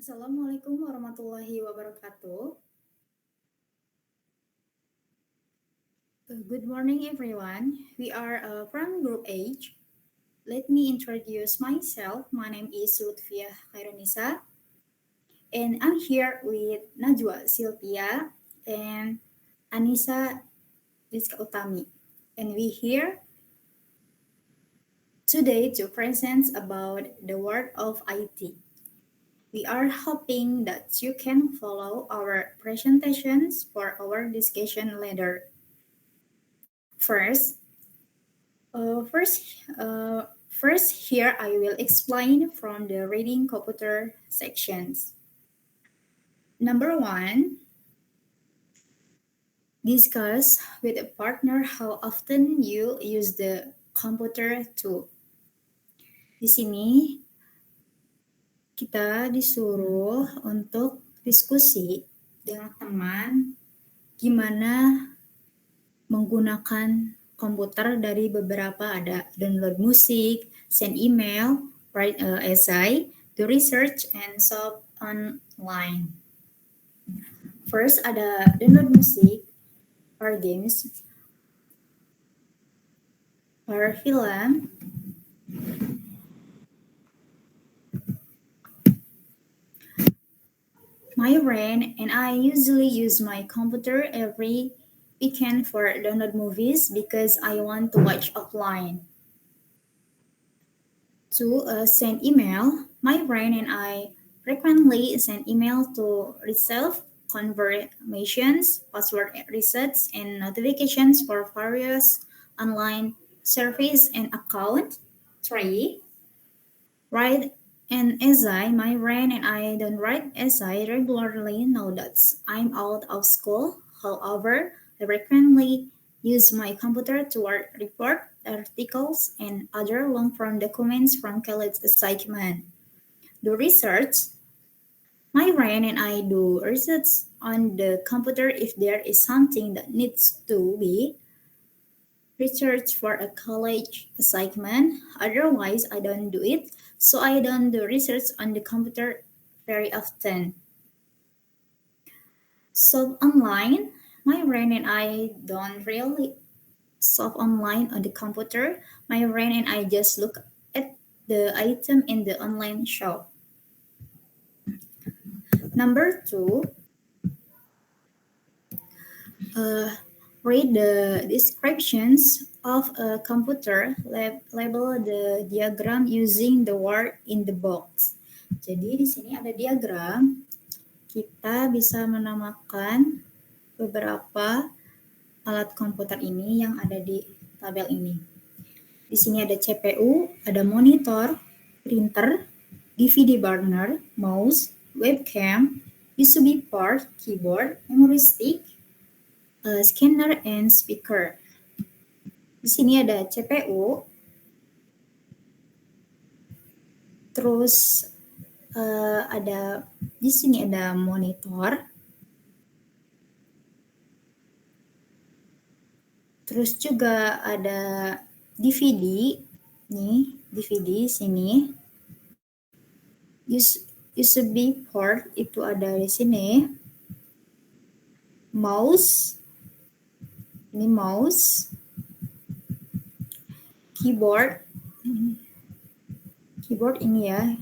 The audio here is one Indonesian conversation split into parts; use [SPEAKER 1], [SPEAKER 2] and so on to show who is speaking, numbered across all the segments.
[SPEAKER 1] Assalamualaikum warahmatullahi wabarakatuh. Good morning, everyone. We are from Group H. Let me introduce myself. My name is Lutfia Khairunisa, and I'm here with Najwa Sylvia and Anissa Rizka Utami. And we here today to present about the world of IT. We are hoping that you can follow our presentations for our discussion later. First, uh, first, uh, first here I will explain from the reading computer sections. Number one, discuss with a partner how often you use the computer to. Di sini kita disuruh untuk diskusi dengan teman gimana menggunakan komputer dari beberapa ada download musik, send email, write essay, do research, and solve online. First ada download musik, or games, or film. My friend and I usually use my computer every weekend for download movies because I want to watch offline. To send email, my friend and I frequently send email to receive confirmations, password resets, and notifications for various online service and account. 3. Write an essay. My friend and I don't write essay regularly now that I'm out of school. However, I frequently use my computer to work report, articles, and other long-form documents from college assignment. Do research. My friend and I do research on the computer if there is something that needs to be research for a college assignment. Otherwise, I don't do it. So I don't do research on the computer very often. So online, my friend and I don't really shop online on the computer. My friend and I just look at the item in the online shop. Number 2, read the descriptions of a computer, label the diagram using the word in the box. Jadi di sini ada diagram, kita bisa menamakan beberapa alat komputer ini yang ada di tabel ini. Di sini ada CPU, ada monitor, printer, DVD burner, mouse, webcam, USB port, keyboard, memory stick, scanner, and speaker. Di sini ada CPU, terus di sini ada monitor, terus juga ada DVD, nih DVD sini, USB port itu ada di sini, mouse, ini mouse, keyboard ini ya,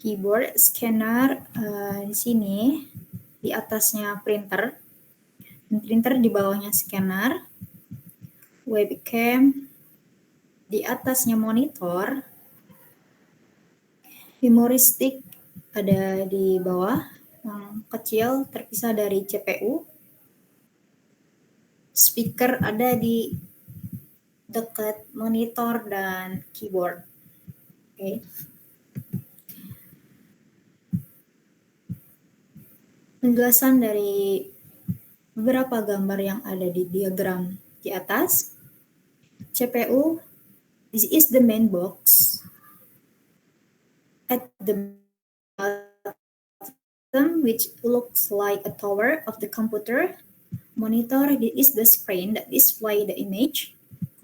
[SPEAKER 1] keyboard, scanner di sini, di atasnya printer, dan printer di bawahnya scanner, webcam, di atasnya monitor, memory stick ada di bawah, yang kecil terpisah dari CPU, speaker ada di dekat monitor dan keyboard. Oke. Penjelasan dari beberapa gambar yang ada di diagram di atas. CPU, this is the main box. At the bottom, which looks like a tower of the computer. Monitor, this is the screen that display the image.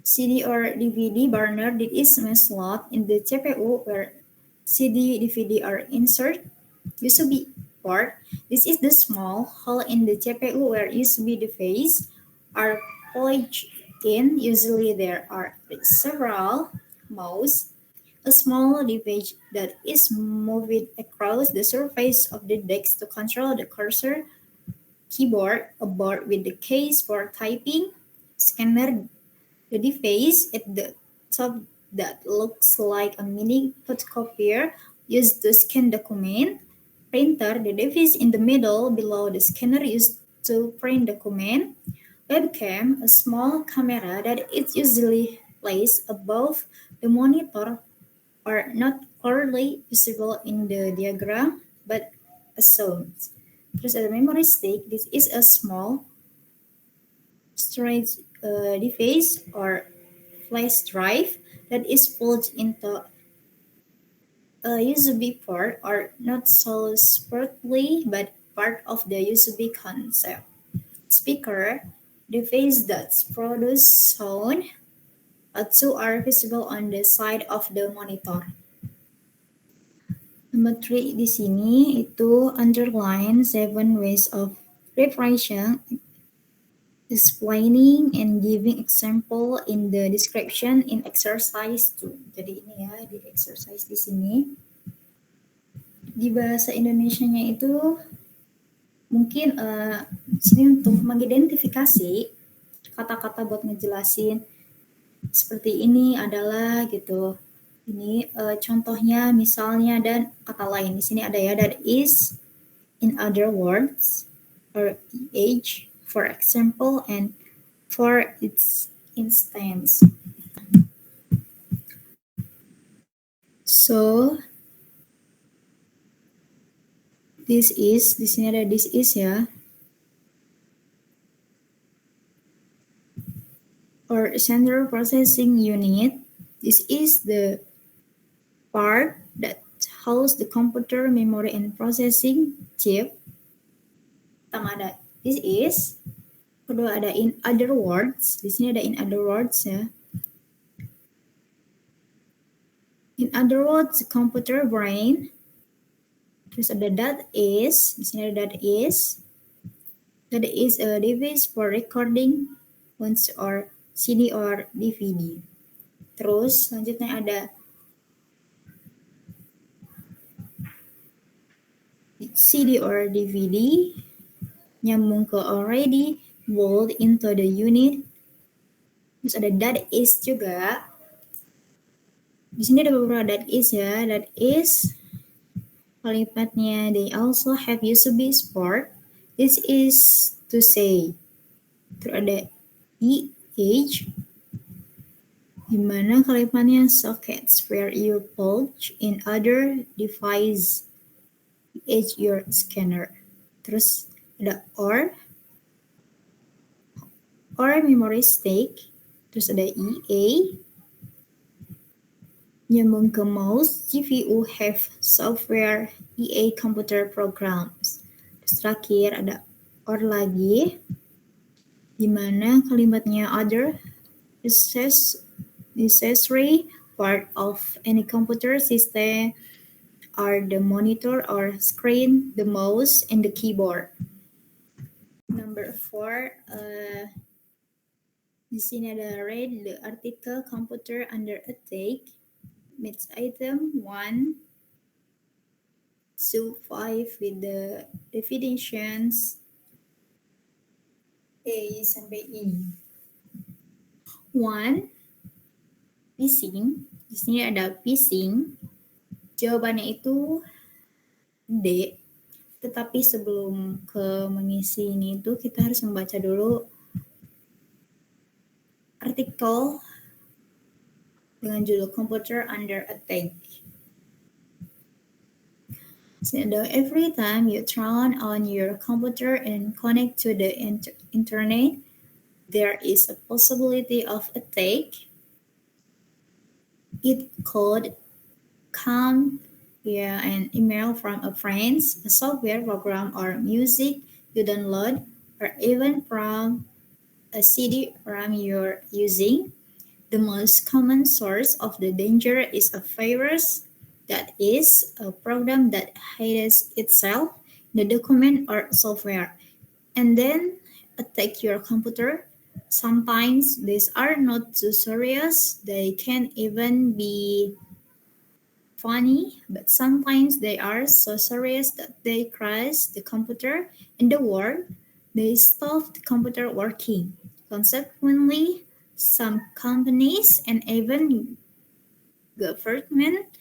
[SPEAKER 1] CD or DVD burner, this is a slot in the CPU where CD, DVD are inserted. USB port. This is the small hole in the CPU where USB devices are plugged in. Usually there are several mouse, a small device that is moved across the surface of the desk to control the cursor, keyboard, a board with the case for typing, scanner, the device at the top that looks like a mini photocopier used to scan document, printer, the device in the middle below the scanner used to print document, webcam, a small camera that is usually placed above the monitor or not clearly visible in the diagram but assumed. Terus ada memory stick. This is a small storage device or flash drive that is plugged into a USB port or not so separately but part of the USB concept. Speaker, device that produce sound. Two are visible on the side of the monitor. Number 3 di sini itu underline 7 ways of preparation, explaining and giving example in the description in exercise 2. Jadi ini ya di exercise di sini. Di bahasa Indonesianya itu mungkin sini untuk mengidentifikasi kata-kata buat ngejelasin seperti ini adalah gitu. Ini contohnya misalnya dan kata lain. Di sini ada ya, that is, in other words, or age, for example, and for its instance. So this is, di sini ada this is ya, or central processing unit. This is the part that holds the computer memory and processing chip. Pertama ada this is, kedua ada in other words. Di sini ada in other words ya. In other words, computer brain. Terus ada that is, di sini ada that is. That is a device for recording once or CD or DVD. Terus selanjutnya ada CD or DVD, nyambung ke already, walled into the unit. Terus ada that is juga. Di sini ada beberapa that is ya. That is kalimatnya they also have USB port. This is to say. Terus ada age, dimana kalimatnya sockets where you plug in other device age your scanner. Terus ada or memory stick. Terus ada EA, nyambung ke mouse, GPU have software EA computer programs. Terus terakhir ada or lagi, dimana kalimatnya other necessary part of any computer system are the monitor or screen, the mouse, and the keyboard. Number 4, di sini ada read the article computer under attack. Match item 1 to 5 with the definitions A sampai E. 1. Phishing. Di sini ada phishing. Jawabannya itu D. Tetapi sebelum ke mengisi ini itu kita harus membaca dulu artikel dengan judul Computer Under Attack. So every time you turn on your computer and connect to the internet, there is a possibility of attack. It could come via an email from a friend, a software program or music you download, or even from a CD-ROM you're using. The most common source of the danger is a virus That is a program that hides itself in the document or software and then attack your computer. Sometimes these are not too serious. They can even be funny, but sometimes they are so serious that they crash the computer in the world. They stop the computer working. Consequently, some companies and even government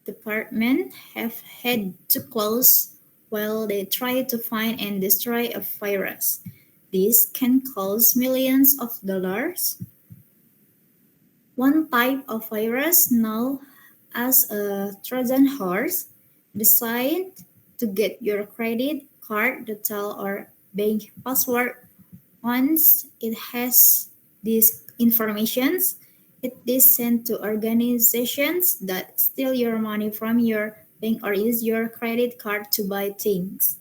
[SPEAKER 1] departments have had to close while they try to find and destroy a virus. This can cost millions of dollars. One type of virus known as a Trojan horse designed to get your credit card detail or bank password. Once it has these informations, it is sent to organizations that steal your money from your bank or use your credit card to buy things.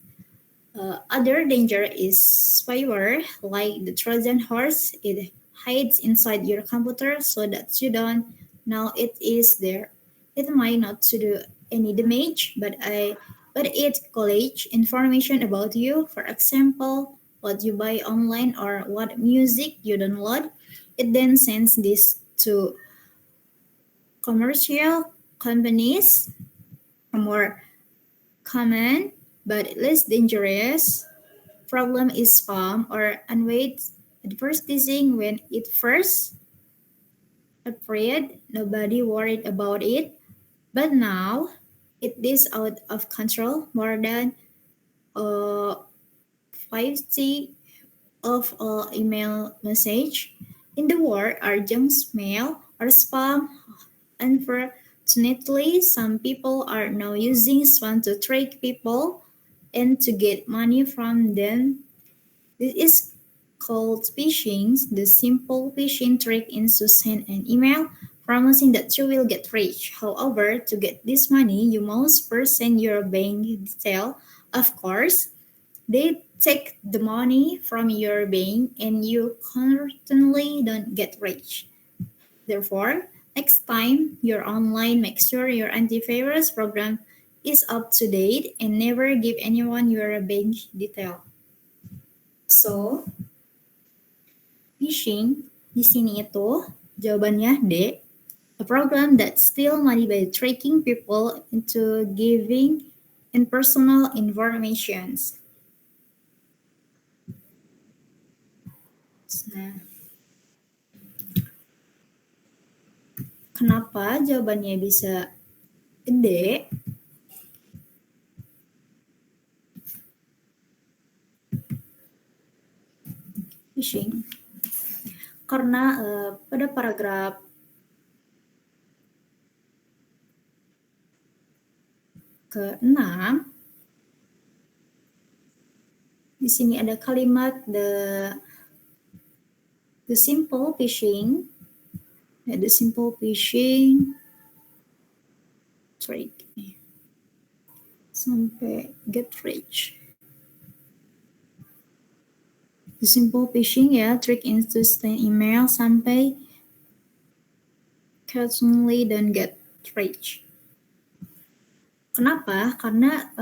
[SPEAKER 1] Other danger is spyware, like the Trojan horse. It hides inside your computer so that you don't know it is there. It might not to do any damage, but it collects information about you. For example, what you buy online or what music you download. It then sends this to commercial companies. A more common but less dangerous problem is spam or unweighted advertising. When it first appeared, nobody worried about it, but now it is out of control. More than 50 of all email message in the world are junk mail or spam. Unfortunately, some people are now using spam to trick people and to get money from them. This is called phishing. The simple phishing trick is to send an email promising that you will get rich. However, to get this money, you must first send your bank detail. Of course, they take the money from your bank and you certainly don't get rich. Therefore, next time you're online, make sure your antivirus program is up to date and never give anyone your bank detail. So, phishing di sini itu jawabannya D. A program that steal money by tricking people into giving impersonal informations. Nah, kenapa jawabannya bisa D? Phishing. Karena pada paragraf ke-6 di sini ada kalimat the simple phishing, the simple phishing trick sampai get rich. The simple phishing ya, trick instant email sampai occasionally dan get rich. Kenapa? Karena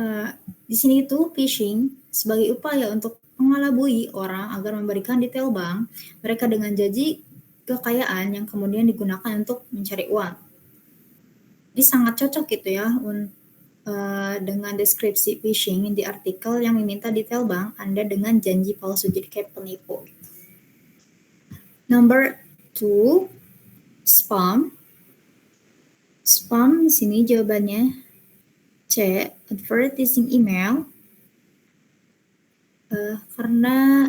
[SPEAKER 1] di sini itu phishing sebagai upaya untuk mengelabui orang agar memberikan detail bank mereka dengan janji kekayaan yang kemudian digunakan untuk mencari uang. Jadi sangat cocok gitu ya dengan deskripsi phishing di artikel yang meminta detail bank Anda dengan janji palsu, jadi kayak penipu. Number 2, spam. Spam di sini jawabannya C, advertising email. Karena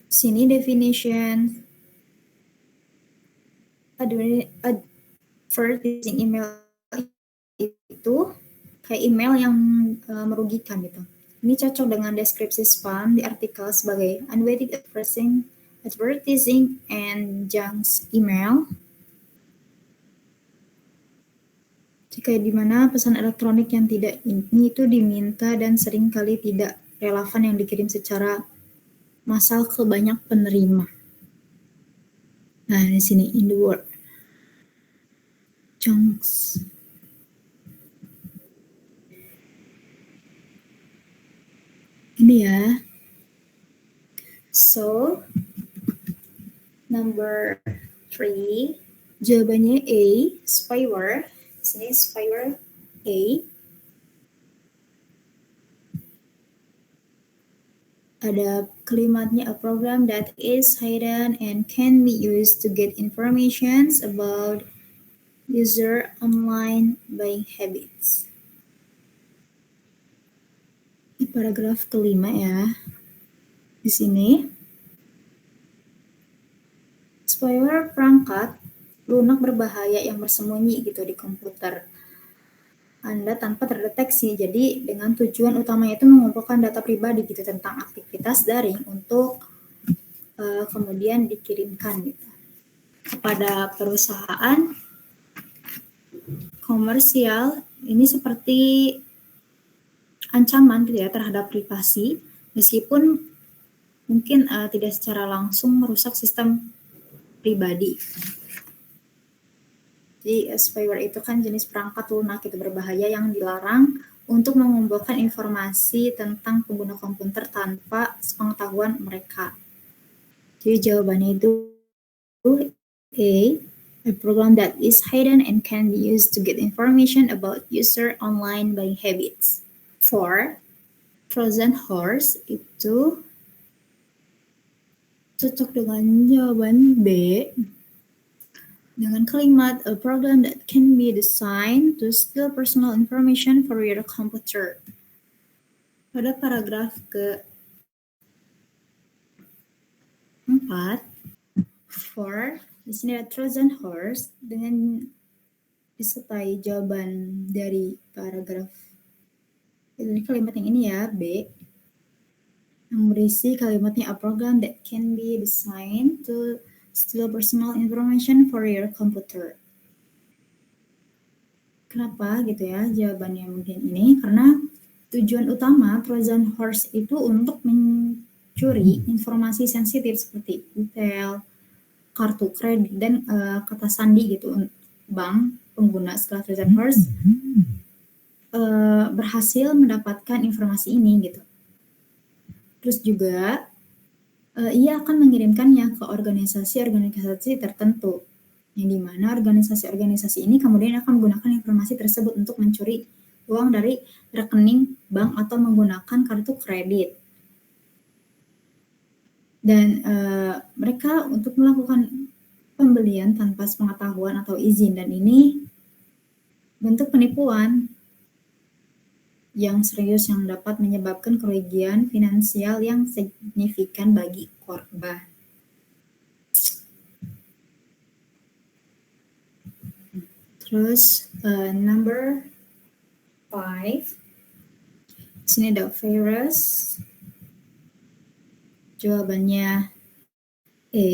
[SPEAKER 1] sini definition advertising email itu kayak email yang merugikan gitu. Ini cocok dengan deskripsi spam di artikel sebagai unweighted advertising and junk email. Jika di mana pesan elektronik yang tidak ini itu diminta dan seringkali tidak relevan yang dikirim secara massal ke banyak penerima. Nah, di sini in the word chunks. Ini ya. So, number 3, jawabannya A, spyware. Sini spyware A. Ada kalimatnya, a program that is hidden and can be used to get information about user online buying habits. Di paragraf kelima ya. Di sini, spyware perangkat lunak berbahaya yang bersembunyi gitu di komputer Anda tanpa terdeteksi. Jadi dengan tujuan utamanya itu mengumpulkan data pribadi gitu tentang aktivitas daring untuk kemudian dikirimkan gitu kepada perusahaan komersial. Ini seperti ancaman gitu ya terhadap privasi, meskipun mungkin tidak secara langsung merusak sistem pribadi. Jadi spyware itu kan jenis perangkat lunak itu berbahaya yang dilarang untuk mengumpulkan informasi tentang pengguna komputer tanpa sepengetahuan mereka. Jadi jawabannya itu A program that is hidden and can be used to get information about user online buying habits. 4, Trojan horse itu cocok dengan jawaban B dengan kalimat a program that can be designed to steal personal information for your computer. Pada paragraf ke-4, 4, di sini ada Trojan horse dengan disertai jawaban dari paragraf ini kalimat yang ini ya, B, yang berisi kalimatnya a program that can be designed to steal personal information for your computer. Kenapa gitu ya jawabannya mungkin ini? Karena tujuan utama Trojan horse itu untuk mencuri informasi sensitif seperti detail, kartu kredit, dan kata sandi gitu bank pengguna. Setelah Trojan horse berhasil mendapatkan informasi ini gitu. Terus juga ia akan mengirimkannya ke organisasi-organisasi tertentu, yang dimana organisasi-organisasi ini kemudian akan menggunakan informasi tersebut untuk mencuri uang dari rekening bank atau menggunakan kartu kredit. Dan mereka untuk melakukan pembelian tanpa sepengetahuan atau izin, dan ini bentuk penipuan yang serius yang dapat menyebabkan kerugian finansial yang signifikan bagi korban. Terus number 5, di sini ada virus. Jawabannya A.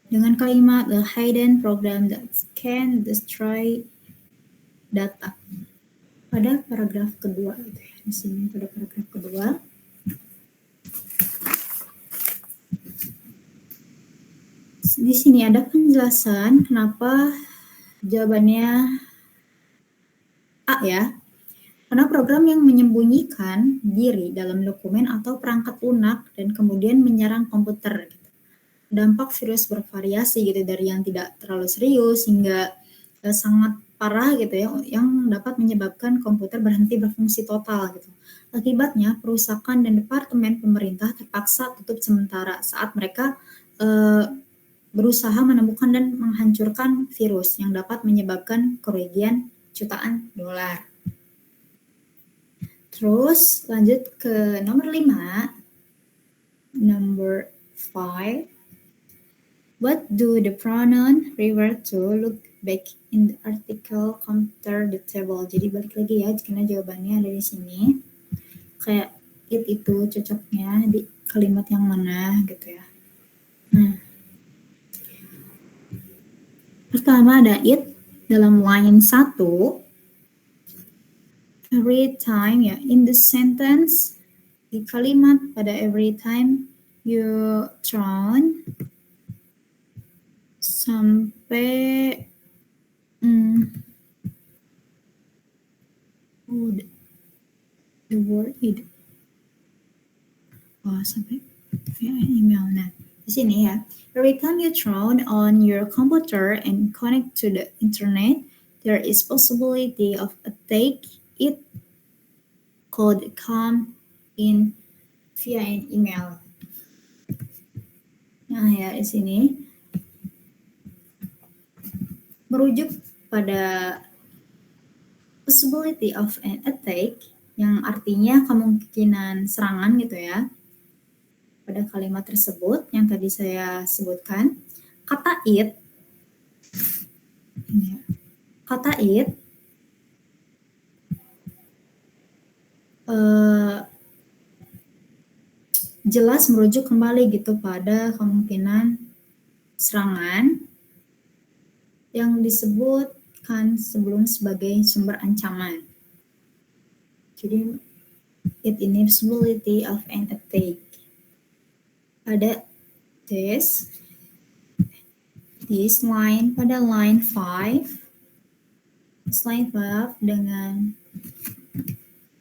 [SPEAKER 1] Dengan kalimat the hidden program that can destroy data. Pada paragraf kedua gitu ya. Di sini pada paragraf kedua. Di sini ada penjelasan kenapa jawabannya A ya. Karena program yang menyembunyikan diri dalam dokumen atau perangkat lunak dan kemudian menyerang komputer. Dampak virus bervariasi gitu, dari yang tidak terlalu serius hingga sangat parah gitu ya, yang dapat menyebabkan komputer berhenti berfungsi total gitu. Akibatnya perusahaan dan departemen pemerintah terpaksa tutup sementara saat mereka berusaha menemukan dan menghancurkan virus yang dapat menyebabkan kerugian jutaan dolar. Terus lanjut ke nomor 5. Number 5. What do the pronoun refer to? Look back in the article computer the table. Jadi balik lagi ya, karena jawabannya ada di sini. Kayak it itu cocoknya di kalimat yang mana gitu ya. Nah, pertama ada it dalam line 1. Every time ya, in the sentence, di kalimat pada every time you turn sampai the word it. Sampai via email. Nah, di sini ya. Every time you turn on your computer and connect to the internet, there is possibility of attack. It could come in via an email. Nah ya di sini merujuk pada possibility of an attack yang artinya kemungkinan serangan gitu ya. Pada kalimat tersebut yang tadi saya sebutkan, kata it jelas merujuk kembali gitu pada kemungkinan serangan yang disebutkan sebelum sebagai sumber ancaman. Jadi it in possibility of an attack. Ada this line pada line 5 dengan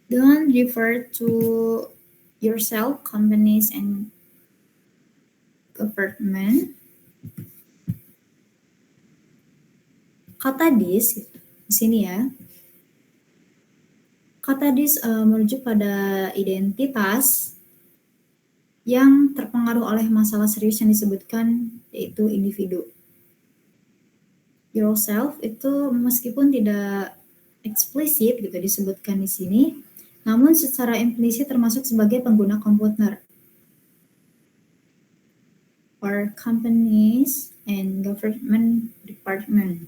[SPEAKER 1] don't refer to yourself, companies and government. Kata this di sini ya. Kata this merujuk pada identitas yang terpengaruh oleh masalah serius yang disebutkan, yaitu individu. Yourself itu meskipun tidak eksplisit gitu disebutkan di sini, namun secara implisit termasuk sebagai pengguna komputer. Or companies and government department.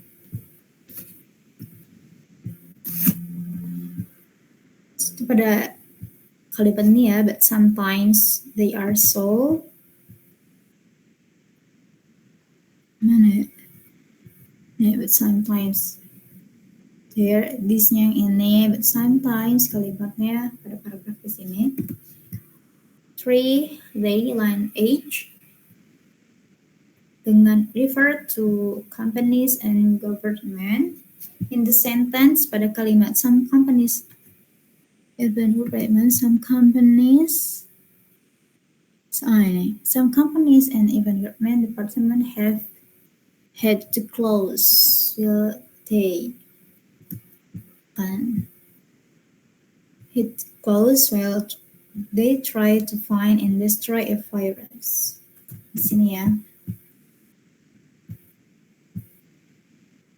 [SPEAKER 1] Itu pada kalimat ini ya, but sometimes they are so. Mana ya? But sometimes there, this-nya yang ini, but sometimes kalimatnya pada paragraf di sini. 3, they line H dengan refer to companies and government. In the sentence pada kalimat some companies even some companies and even government department have had to close. Will they hit close while they try to find and destroy a virus. Di sini ya.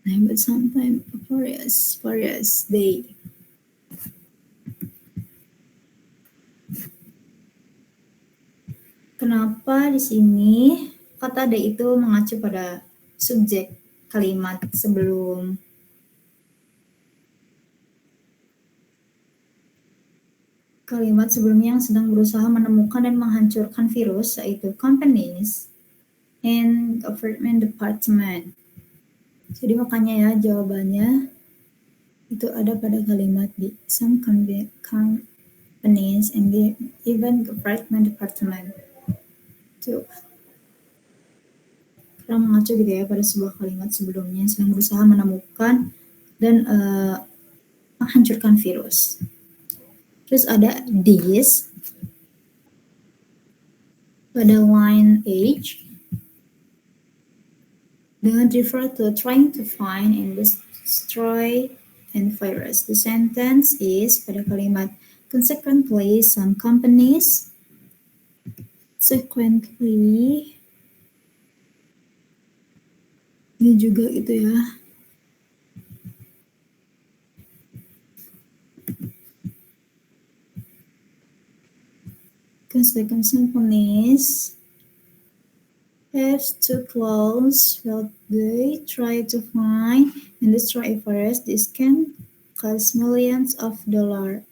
[SPEAKER 1] But sometimes various they. Kenapa di sini kata they itu mengacu pada subjek kalimat sebelum sebelumnya yang sedang berusaha menemukan dan menghancurkan virus, yaitu companies and government department. Jadi makanya ya jawabannya itu ada pada kalimat di some companies and even government department. Itu karena mengacu gitu ya pada sebuah kalimat sebelumnya yang sedang berusaha menemukan dan menghancurkan virus. Terus ada this pada line H dengan refer to trying to find and destroy a virus. The sentence is pada kalimat consequently some companies ini juga gitu ya. Consequently companies have to close while they try to find and destroy a virus. This can cost millions of dollars.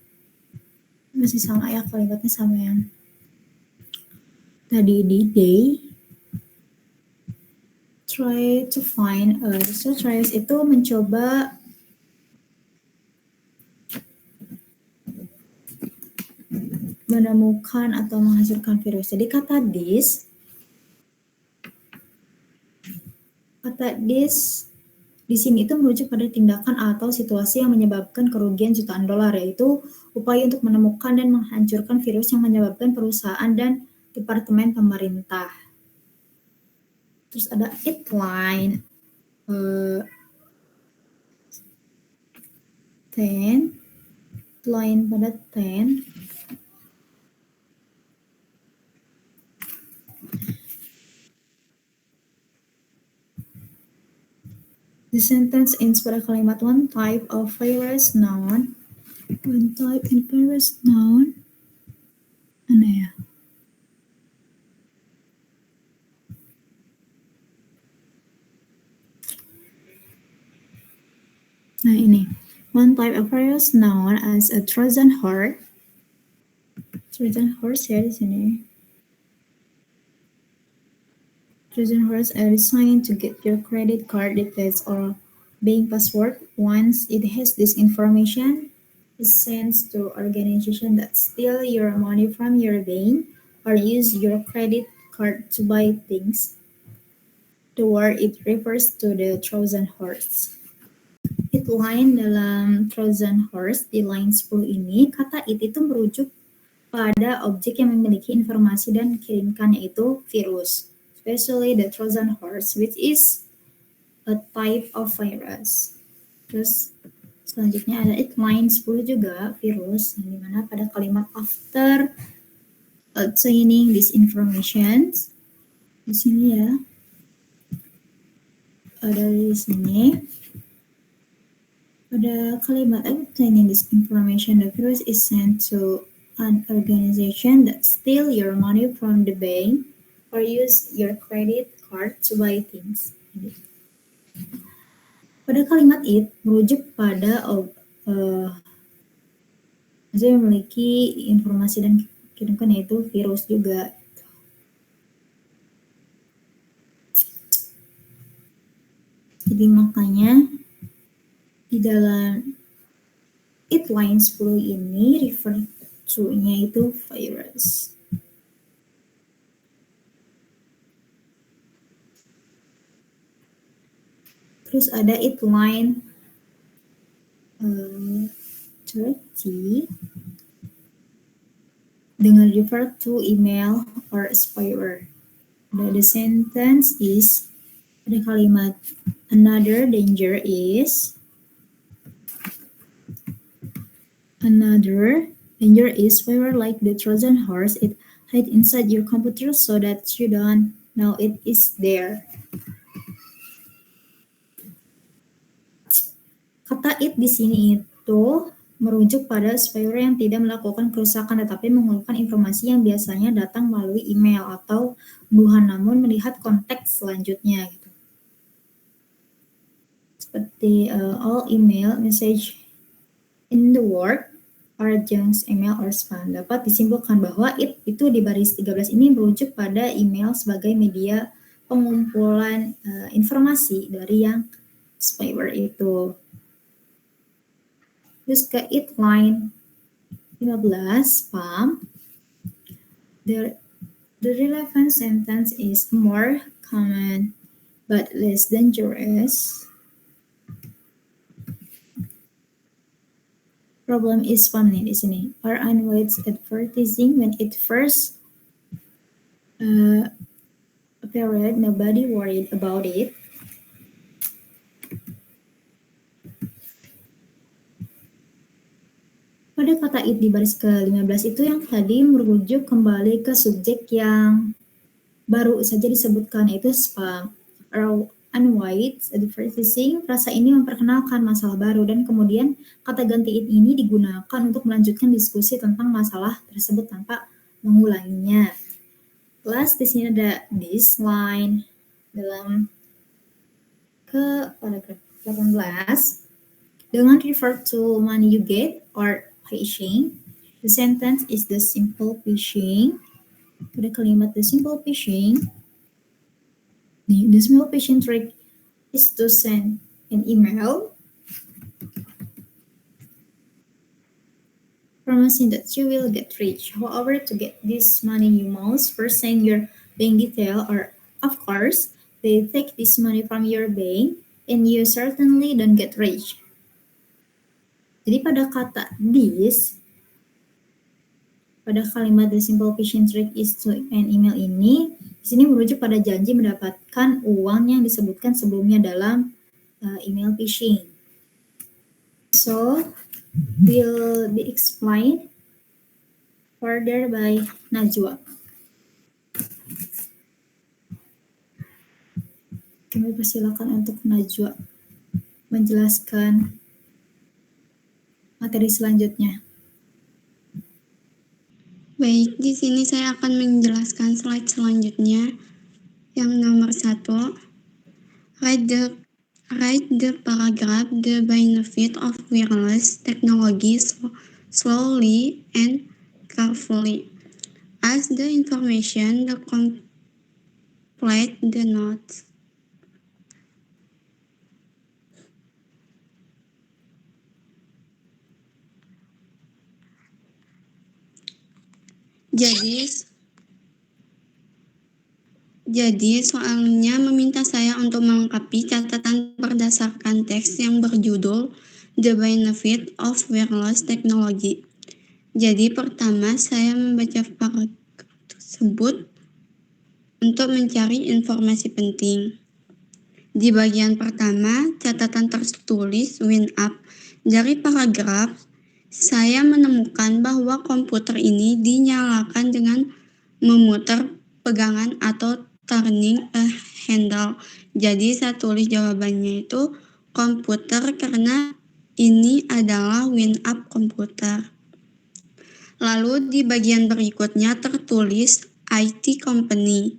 [SPEAKER 1] Masih sama ya kalimatnya sama yang tadi di they try to find researchers itu mencoba menemukan atau menghasilkan virus. Jadi kata this Kata this di sini itu merujuk pada tindakan atau situasi yang menyebabkan kerugian jutaan dolar, yaitu upaya untuk menemukan dan menghancurkan virus yang menyebabkan perusahaan dan departemen pemerintah. Terus ada it line 10, line pada 10. The sentence ends pada kalimat one type of virus known. One type in virus known. Mana ya? Nah ini. One type of virus known as a Trojan horse. Trojan horse ya di sini. Trojan horse are designed to get your credit card details or bank password. Once it has this information, it sends to organizations that steal your money from your bank or use your credit card to buy things. The word it refers to the Trojan horse. It line dalam Trojan horse di line 10 ini, kata it itu merujuk pada objek yang memiliki informasi dan kirimkan, yaitu virus. Especially the Trojan horse, which is a type of virus. Terus selanjutnya ada it line 10 juga, virus, yang dimana pada kalimat after obtaining this information, di sini ya, ada di sini, pada kalimat obtaining this information, the virus is sent to an organization that steal your money from the bank or use your credit card to buy things. Pada kalimat it merujuk pada yang memiliki informasi dan kirimkan, yaitu virus juga. Jadi makanya di dalam it line 10 ini refer to-nya itu virus. Terus ada it line 30 dengan refer to email or spyware. The sentence is, ada kalimat another danger is spyware like the Trojan horse. It hides inside your computer so that you don't know it is there. Kata it di sini itu merujuk pada spyware yang tidak melakukan kerusakan tetapi mengumpulkan informasi yang biasanya datang melalui email atau unduhan namun melihat konteks selanjutnya gitu. Seperti all email message in the world are junk email or spam. Dapat disimpulkan bahwa it itu di baris 13 ini merujuk pada email sebagai media pengumpulan informasi dari yang spyware itu. Terus ke it line 15 spam. The relevant sentence is more common but less dangerous. Problem is spam nih di sini. Are unweighted advertising when it first appeared, nobody worried about it. Pada kata it di baris ke-15 itu yang tadi merujuk kembali ke subjek yang baru saja disebutkan, yaitu spam. Unweighted advertising, frasa ini memperkenalkan masalah baru dan kemudian kata ganti it ini digunakan untuk melanjutkan diskusi tentang masalah tersebut tanpa mengulanginya. Plus di sini ada this line dalam ke paragraf 18 dengan refer to money you get or phishing. The sentence is the simple phishing. Pada kalimat the simple phishing, the simple phishing trick is to send an email promising that you will get rich. However, to get this money, you must first send your bank detail or, of course, they take this money from your bank and you certainly don't get rich. Jadi pada kata this, pada kalimat the simple phishing trick is to an email ini, di sini merujuk pada janji mendapatkan uang yang disebutkan sebelumnya dalam email phishing. So, will be explained further by Najwa. Kami persilakan untuk Najwa menjelaskan materi selanjutnya.
[SPEAKER 2] Baik, di sini saya akan menjelaskan slide selanjutnya. Yang nomor 1, write the paragraph the benefit of wireless technology slowly and carefully. As the information, the complete the notes. Jadi soalnya meminta saya untuk melengkapi catatan berdasarkan teks yang berjudul The Benefit of Wireless Technology. Jadi pertama saya membaca paragraf tersebut untuk mencari informasi penting. Di bagian pertama, catatan tertulis WinUp. Dari paragraf, saya menemukan bahwa komputer ini dinyalakan dengan memutar pegangan atau turning a handle. Jadi saya tulis jawabannya itu komputer karena ini adalah WinUp komputer. Lalu di bagian berikutnya tertulis IT company.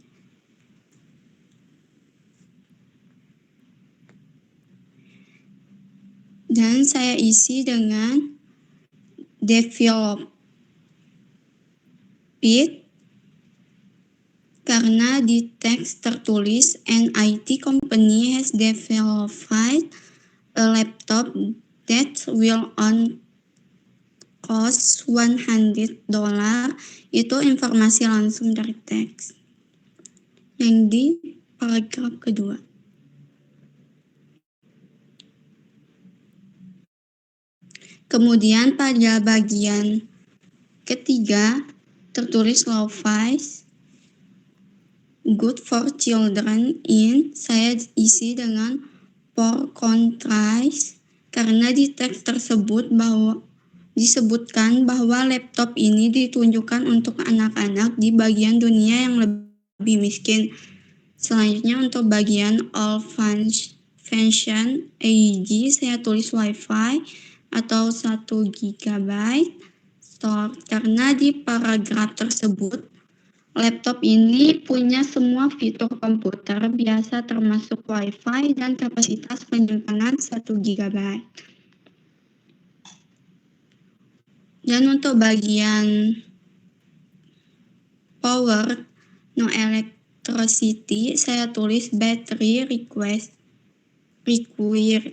[SPEAKER 2] Dan saya isi dengan develop it karena di teks tertulis an IT company has developed a laptop that will cost $100. Itu informasi langsung dari teks. Yang di paragraf kedua. Kemudian pada bagian ketiga tertulis lo-fi good for children in, saya isi dengan for countries karena di teks tersebut disebutkan bahwa laptop ini ditunjukkan untuk anak-anak di bagian dunia yang lebih miskin. Selanjutnya untuk bagian all function AG saya tulis Wi-Fi atau 1 GB store karena di paragraf tersebut laptop ini punya semua fitur komputer biasa termasuk Wi-Fi dan kapasitas penyimpanan 1 GB. Dan untuk bagian power no electricity saya tulis battery require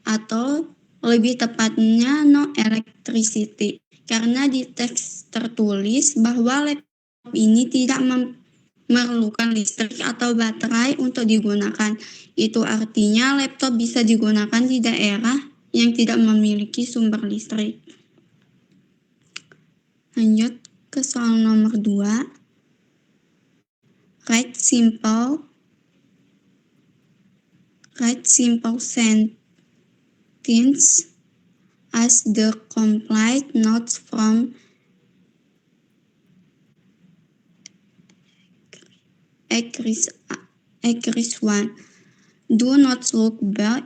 [SPEAKER 2] atau lebih tepatnya no electricity karena di teks tertulis bahwa laptop ini tidak memerlukan listrik atau baterai untuk digunakan. Itu artinya laptop bisa digunakan di daerah yang tidak memiliki sumber listrik. Lanjut ke soal nomor 2. Write simple sentence as the complete notes from exercise 1. Do not look back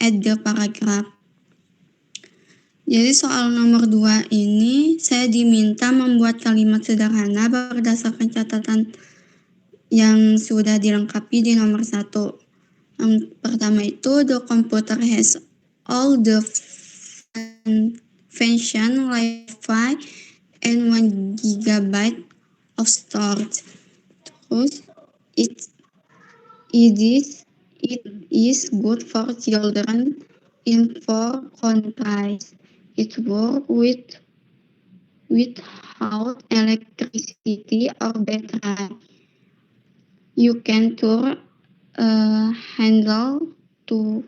[SPEAKER 2] at the paragraph. Jadi soal nomor 2 ini saya diminta membuat kalimat sederhana berdasarkan catatan yang sudah dilengkapi di nomor 1. Yang pertama itu the computer has all the function Wi-Fi and 1 GB of storage. Terus it is good for children in 4 countries. It works without electricity or battery. You can turn a handle to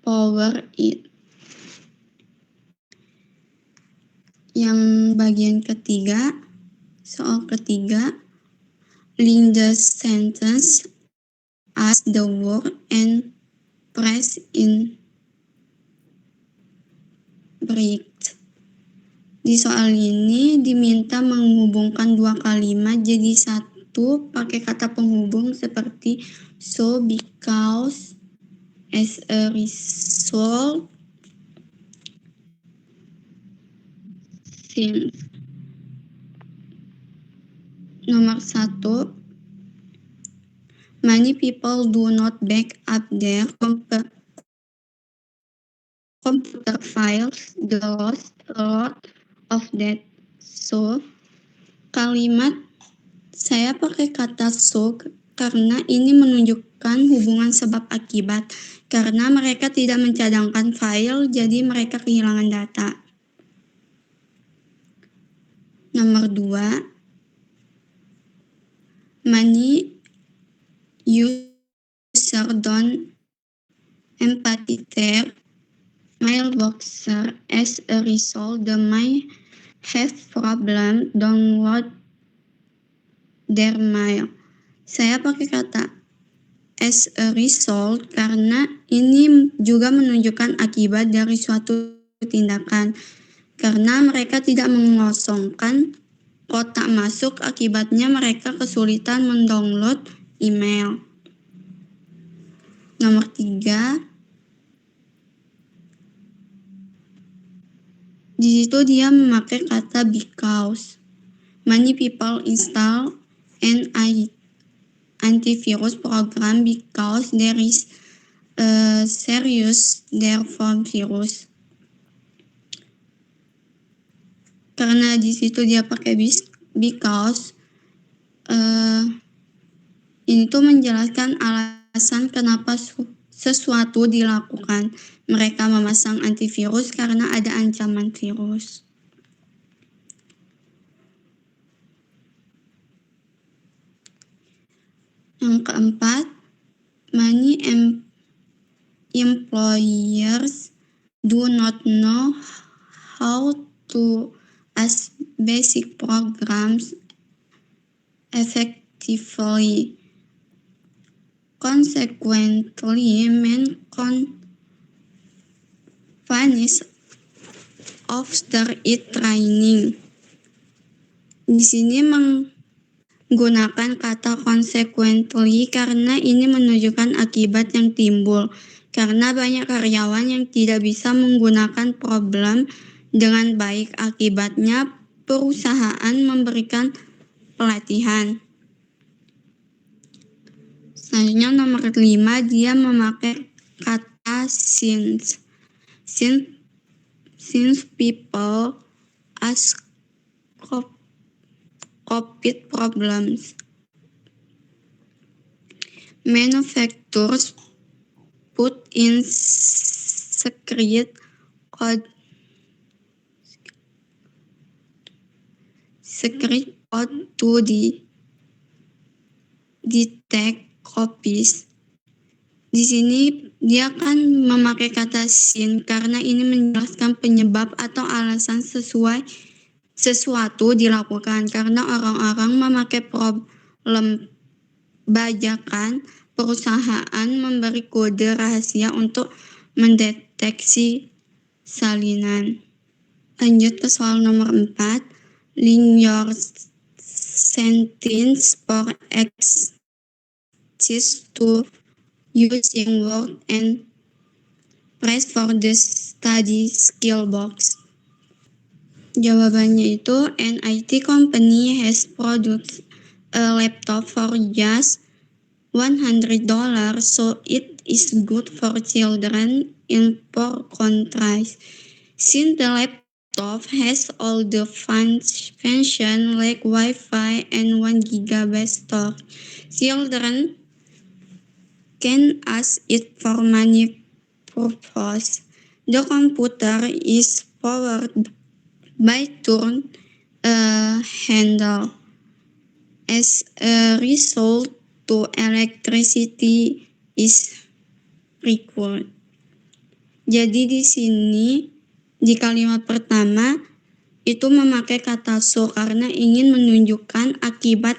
[SPEAKER 2] power it. Yang bagian ketiga, soal ketiga, link the sentence as the word and press in bracket. Di soal ini diminta menghubungkan dua kalimat jadi satu pakai kata penghubung seperti so, because, as a result, since. Nomor 1, many people do not back up their computer files. They lost a lot of that. So, kalimat saya pakai kata so karena ini menunjukkan hubungan sebab akibat. Karena mereka tidak mencadangkan file, jadi mereka kehilangan data. Nomor 2, many user don't empty their mailbox. As a result, they may have problem download their mail. Saya pakai kata as a result karena ini juga menunjukkan akibat dari suatu tindakan. Karena mereka tidak mengosongkan kotak masuk, akibatnya mereka kesulitan mendownload email. Nomor 3, di situ dia memakai kata because. Many people install an antivirus program because there is a serious therefore virus. Karena di situ dia pakai because, ini tuh menjelaskan alasan kenapa sesuatu dilakukan. Mereka memasang antivirus karena ada ancaman virus. Yang keempat, many employers do not know how to use basic programs effectively. Consequently, many companies offer it training. Di sini menggunakan kata consequently karena ini menunjukkan akibat yang timbul. Karena banyak karyawan yang tidak bisa menggunakan program dengan baik, akibatnya perusahaan memberikan pelatihan. Selanjutnya nomor 5, dia memakai kata since. Since people ask COVID problems, manufacturers put in secret code to detect copies. Di sini dia kan memakai kata sin karena ini menjelaskan penyebab atau alasan sesuatu dilakukan. Karena orang-orang memakai problem bajakan, perusahaan memberi kode rahasia untuk mendeteksi salinan. Lanjut ke soal nomor 4. Link your sentence for exercise to using word and press for the study skill box. Jawabannya itu, an IT company has produced a laptop for just $100, so it is good for children in poor countries. Since the laptop has all the functions like Wi-Fi and 1 GB storage, children can use it for many purposes. The computer is powered by turn a handle. As a result, to electricity is required. Jadi di sini di kalimat pertama itu memakai kata so karena ingin menunjukkan akibat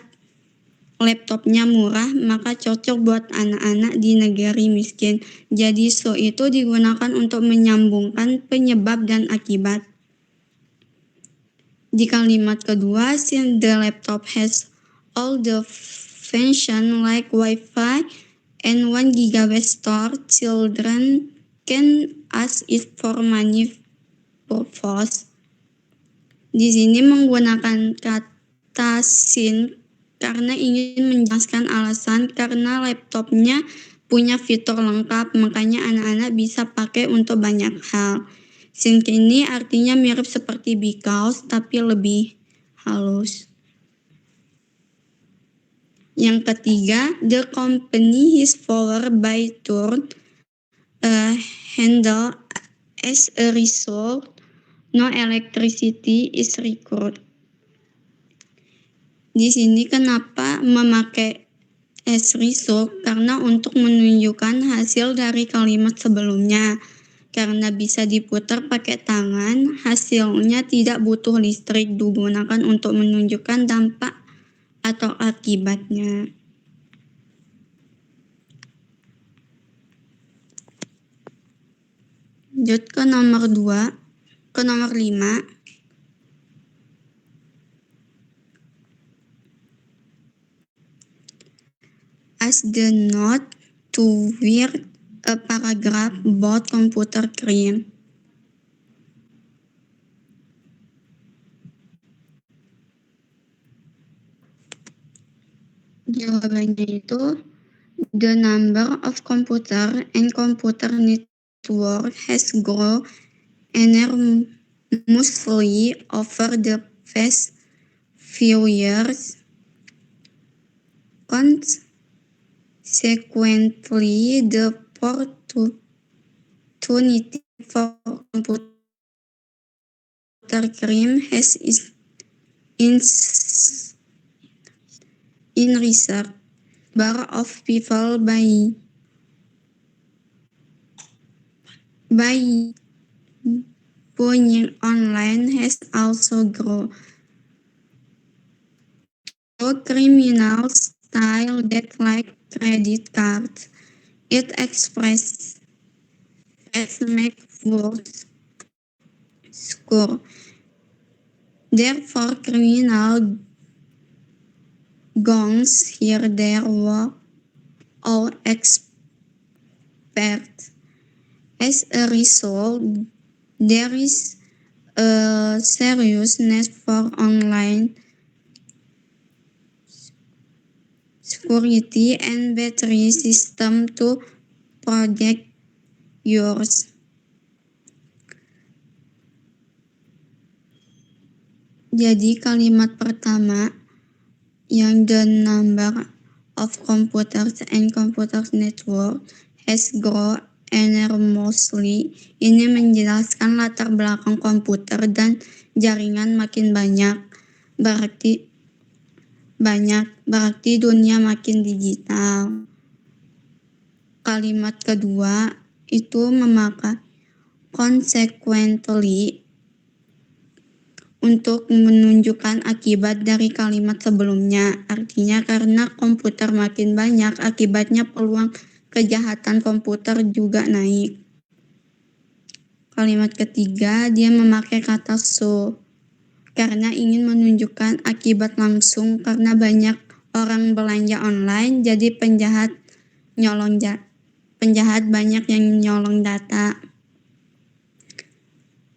[SPEAKER 2] laptopnya murah, maka cocok buat anak-anak di negeri miskin. Jadi so itu digunakan untuk menyambungkan penyebab dan akibat. Di kalimat kedua, since the laptop has all the function like Wi-Fi and 1 GB store, children can ask it for money purpose. Di sini menggunakan kata since karena ingin menjelaskan alasan karena laptopnya punya fitur lengkap, makanya anak-anak bisa pakai untuk banyak hal. Since ini artinya mirip seperti because tapi lebih halus. Yang ketiga, the company is powered by turn handle. As a result, no electricity is required. Di sini kenapa memakai as result? Karena untuk menunjukkan hasil dari kalimat sebelumnya. Karena bisa diputar pakai tangan, hasilnya tidak butuh listrik, digunakan untuk menunjukkan dampak atau akibatnya. Lanjut ke nomor 5. As the note to read a paragraph about computer crime. Jawabannya itu the number of computer and computer network has grown enormously over the past few years. Consequently, the opportunity for computer crime has in research. Number of people buying online has also grown. So criminals style that like credit cards. It express make worse score. Therefore, criminal gangs here their work or expert. As a result, there is a serious need for online security and battery system to protect yours. Jadi kalimat pertama yang the number of computers and computers network has grown enormously ini menjelaskan latar belakang komputer dan jaringan makin banyak. Berarti dunia makin digital. Kalimat kedua itu memakai consequently untuk menunjukkan akibat dari kalimat sebelumnya. Artinya karena komputer makin banyak, akibatnya peluang kejahatan komputer juga naik. Kalimat ketiga, dia memakai kata so karena ingin menunjukkan akibat langsung karena banyak orang belanja online, jadi penjahat banyak yang nyolong data.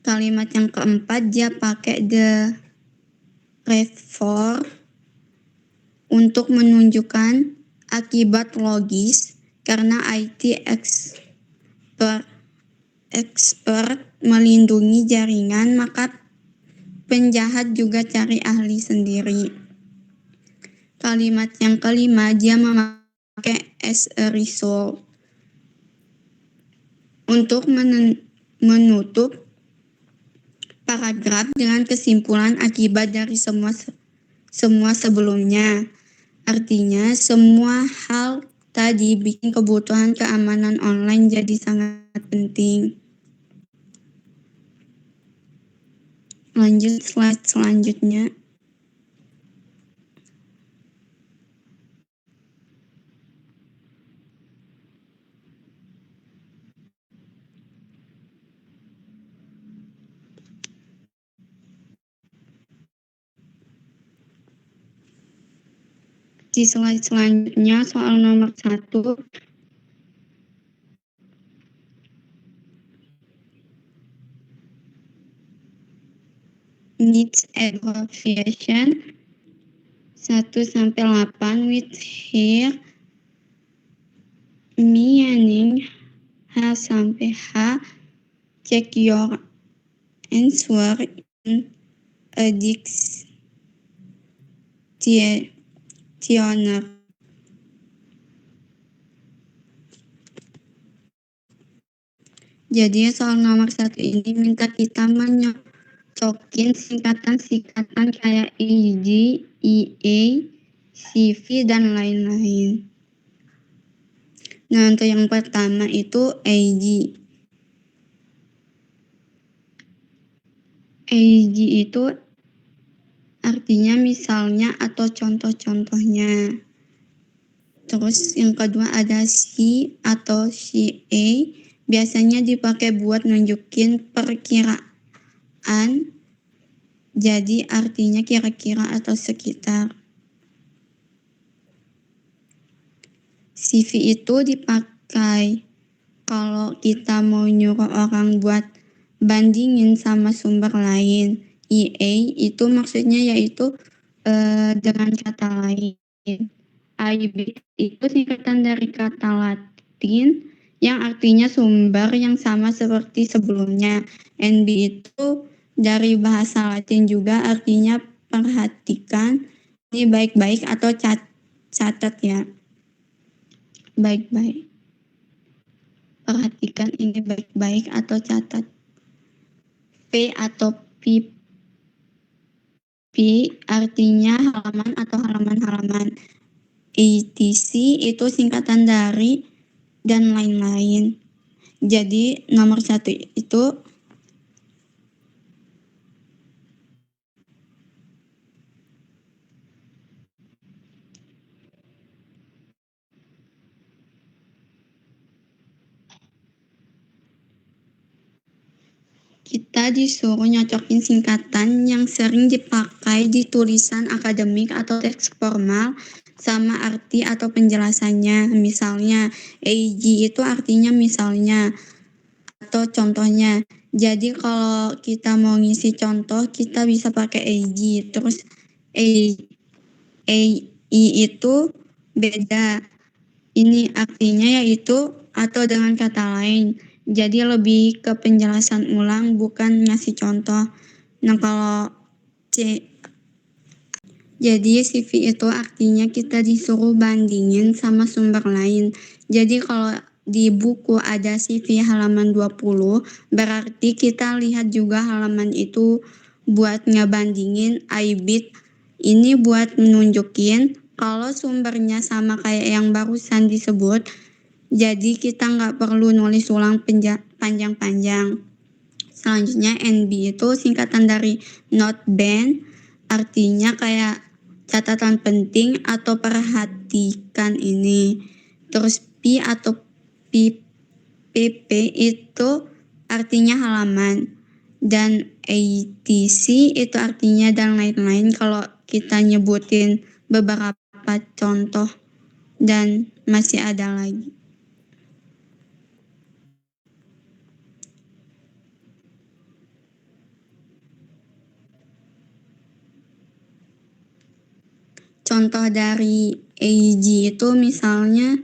[SPEAKER 2] Kalimat yang keempat, dia pakai the refer untuk menunjukkan akibat logis karena IT expert melindungi jaringan, maka penjahat juga cari ahli sendiri. Kalimat yang kelima, dia memakai as a result untuk menutup paragraf dengan kesimpulan akibat dari semua sebelumnya. Artinya semua hal tadi bikin kebutuhan keamanan online jadi sangat penting. Lanjut slide selanjutnya. Di slide selanjutnya soal nomor 1. Needs abbreviation 1-8 with here meaning H-H. Check your answer in a dictionary. Jadi soal nomor 1 ini minta kita menyocokin singkatan-singkatan kayak EG, EA, CV, dan lain-lain. Nah, untuk yang pertama itu AG. AG itu artinya misalnya atau contoh-contohnya. Terus yang kedua ada C atau CA, biasanya dipakai buat nunjukin perkiraan. Jadi artinya kira-kira atau sekitar. CV itu dipakai kalau kita mau nyuruh orang buat bandingin sama sumber lain. EA itu maksudnya yaitu dengan kata lain. IB itu singkatan dari kata Latin yang artinya sumber yang sama seperti sebelumnya. NB itu dari bahasa Latin juga artinya perhatikan. Ini baik-baik atau catat ya. Baik-baik. Perhatikan ini baik-baik atau catat. P atau P artinya halaman atau halaman-halaman. ATC itu singkatan dari dan lain-lain. Jadi nomor 1 itu kita disuruh nyocokin singkatan yang sering dipakai di tulisan akademik atau teks formal sama arti atau penjelasannya. Misalnya AG itu artinya misalnya atau contohnya. Jadi kalau kita mau ngisi contoh kita bisa pakai AG. Terus AI itu beda. Ini artinya yaitu atau dengan kata lain. Jadi lebih ke penjelasan ulang bukan ngasih contoh. Nah kalau jadi CV itu artinya kita disuruh bandingin sama sumber lain. Jadi kalau di buku ada CV halaman 20, berarti kita lihat juga halaman itu buat ngebandingin IBIT. Ini buat menunjukin kalau sumbernya sama kayak yang barusan disebut. Jadi kita nggak perlu nulis ulang panjang-panjang. Selanjutnya NB itu singkatan dari not banned, artinya kayak catatan penting atau perhatikan ini. Terus P atau PP itu artinya halaman. Dan ATC itu artinya dan lain-lain kalau kita nyebutin beberapa contoh dan masih ada lagi. Contoh dari AG itu misalnya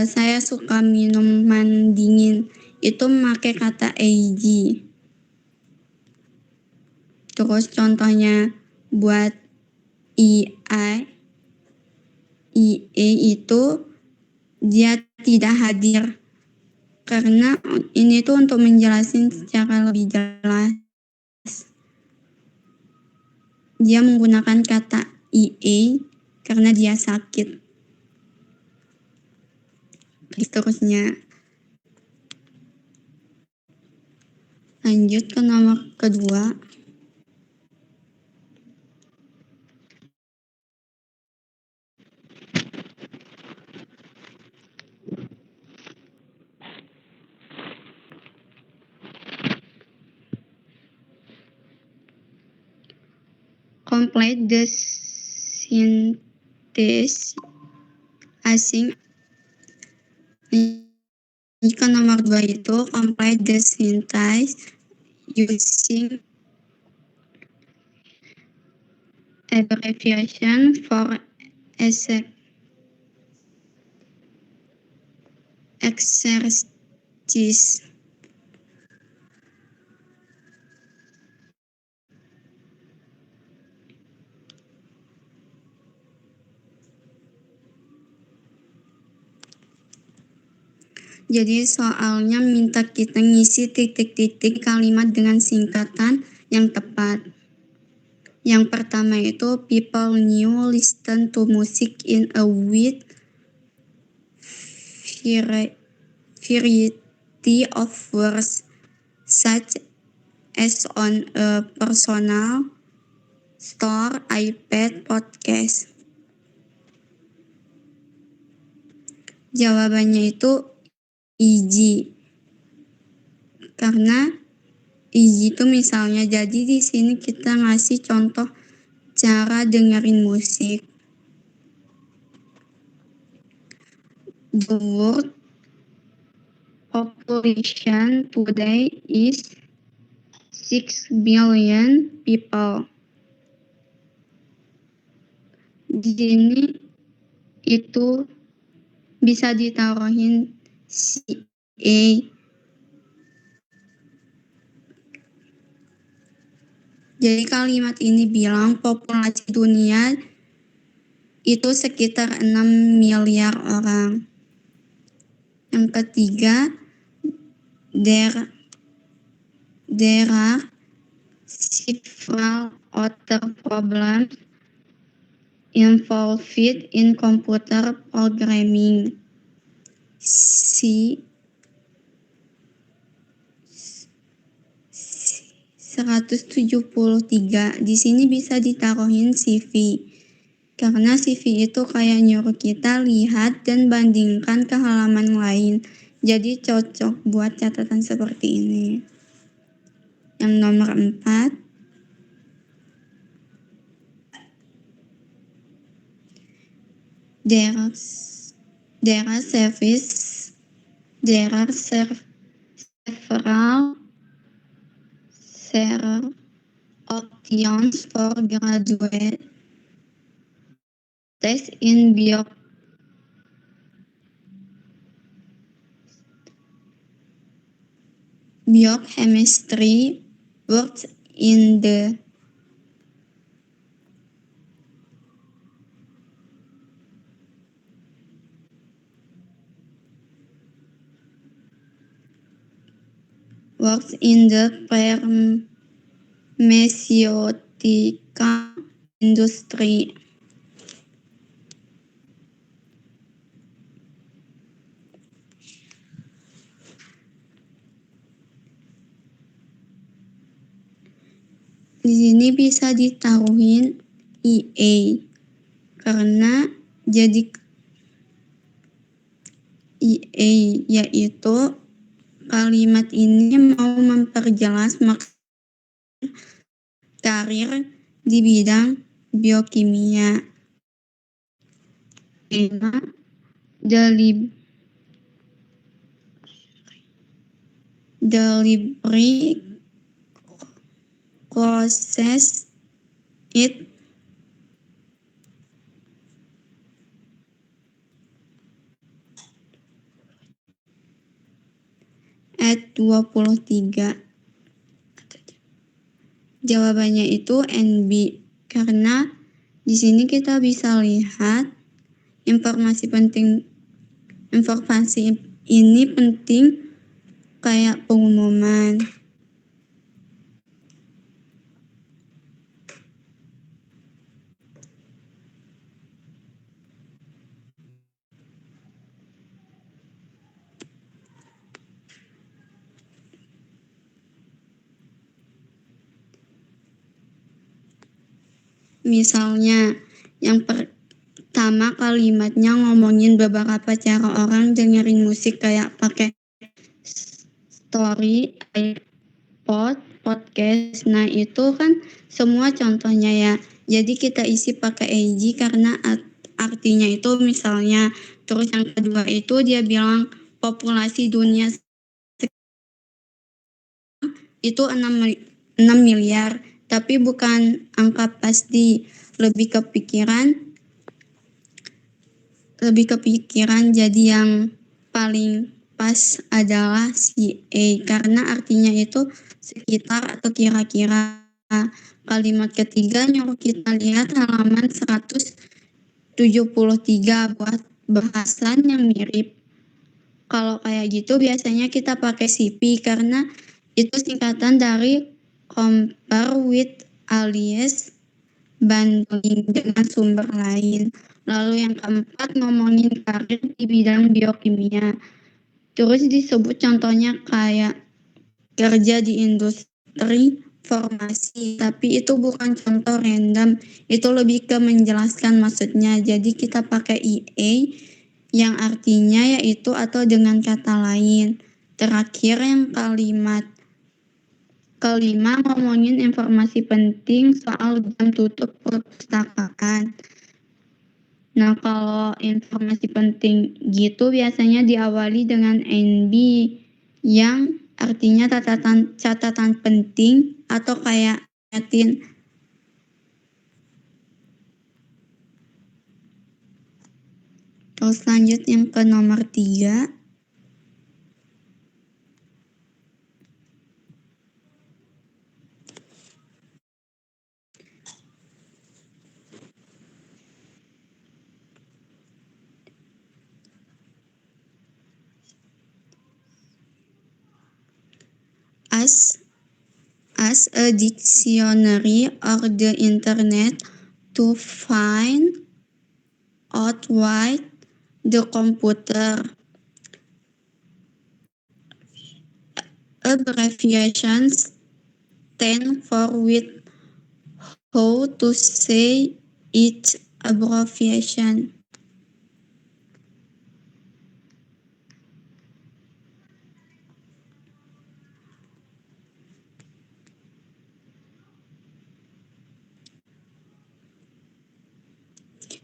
[SPEAKER 2] saya suka minuman dingin, itu memakai kata AG. Terus contohnya buat EA itu dia tidak hadir karena ini tuh untuk menjelaskan secara lebih jelas. Dia menggunakan kata EA karena dia sakit. Seterusnya, lanjut ke nomor kedua. Complete the sentence asing. Jika nomor 2 itu complete the sentence using abbreviation for exercise. Jadi soalnya minta kita ngisi titik-titik kalimat dengan singkatan yang tepat. Yang pertama itu people new listen to music in a wide variety of words, such as on a personal store, iPad, podcast. Jawabannya itu easy. Karena easy itu misalnya, jadi di sini kita ngasih contoh cara dengerin musik. The world population today is 6 billion people. Di sini itu bisa ditaruhin CA. Jadi kalimat ini bilang populasi dunia itu sekitar 6 miliar orang. Yang ketiga, there are several other problems involved in computer programming. 173. Di sini bisa ditaruhin CV. Karena CV itu kayak nyuruh kita lihat dan bandingkan ke halaman lain. Jadi cocok buat catatan seperti ini. Yang nomor 4. There are several options for graduate test in biochemistry, works in the pharmaceutical industry. Di sini bisa ditaruhin EA karena jadi EA yaitu kalimat ini mau memperjelas maksud karir di bidang biokimia. Delivery process it at 23. Jawabannya itu NB karena di sini kita bisa lihat informasi ini penting kayak pengumuman. Misalnya, yang pertama kalimatnya ngomongin beberapa cara orang dengerin musik kayak pakai story, iPod, podcast. Nah, itu kan semua contohnya ya. Jadi kita isi pakai AG karena artinya itu misalnya. Terus yang kedua itu dia bilang populasi dunia itu 6 miliar, tapi bukan angka pasti. Lebih kepikiran jadi yang paling pas adalah si A karena artinya itu sekitar atau kira-kira. Kalimat ketiga nyuruh kita lihat halaman 173 buat bahasan yang mirip. Kalau kayak gitu biasanya kita pakai CP karena itu singkatan dari compare with alias banding dengan sumber lain. Lalu yang keempat ngomongin karir di bidang biokimia. Terus disebut contohnya kayak kerja di industri farmasi, tapi itu bukan contoh random, itu lebih ke menjelaskan maksudnya. Jadi kita pakai EA yang artinya yaitu atau dengan kata lain. Terakhir yang kalimat kelima ngomongin informasi penting soal jam tutup perpustakaan. Nah, kalau informasi penting gitu biasanya diawali dengan NB yang artinya catatan penting atau kayak ingetin. Terus lanjut yang ke nomor 3. As a dictionary or the internet to find out why the computer. Abbreviations stand for with how to say each abbreviation.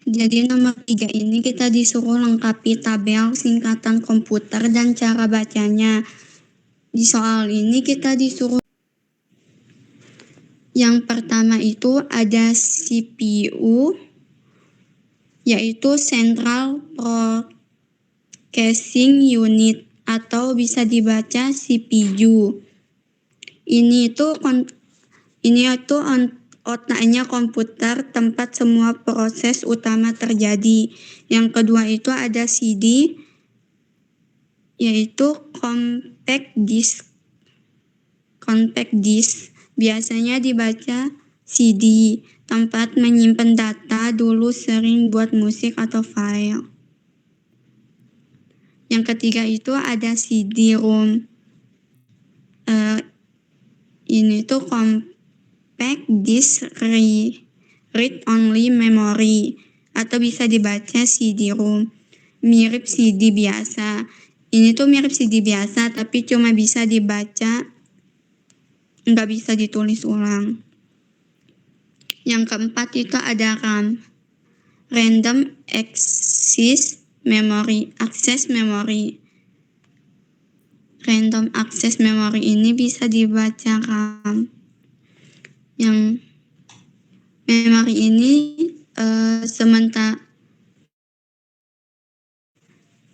[SPEAKER 2] Jadi nomor 3 ini kita disuruh lengkapi tabel singkatan komputer dan cara bacanya. Di soal ini kita disuruh yang pertama itu ada CPU, yaitu Central Processing Unit atau bisa dibaca CPU. Ini itu otaknya komputer, tempat semua proses utama terjadi. Yang kedua itu ada CD, yaitu compact disk. Biasanya dibaca CD, tempat menyimpan data, dulu sering buat musik atau file. Yang ketiga itu ada CD-ROM. Ini tuh compact disk read-only memory atau bisa dibaca CD-ROM. Mirip CD biasa. Ini tuh mirip CD biasa tapi cuma bisa dibaca, nggak bisa ditulis ulang. Yang keempat itu ada RAM, Random Access Memory. Random Access Memory ini bisa dibaca RAM. Yang memori ini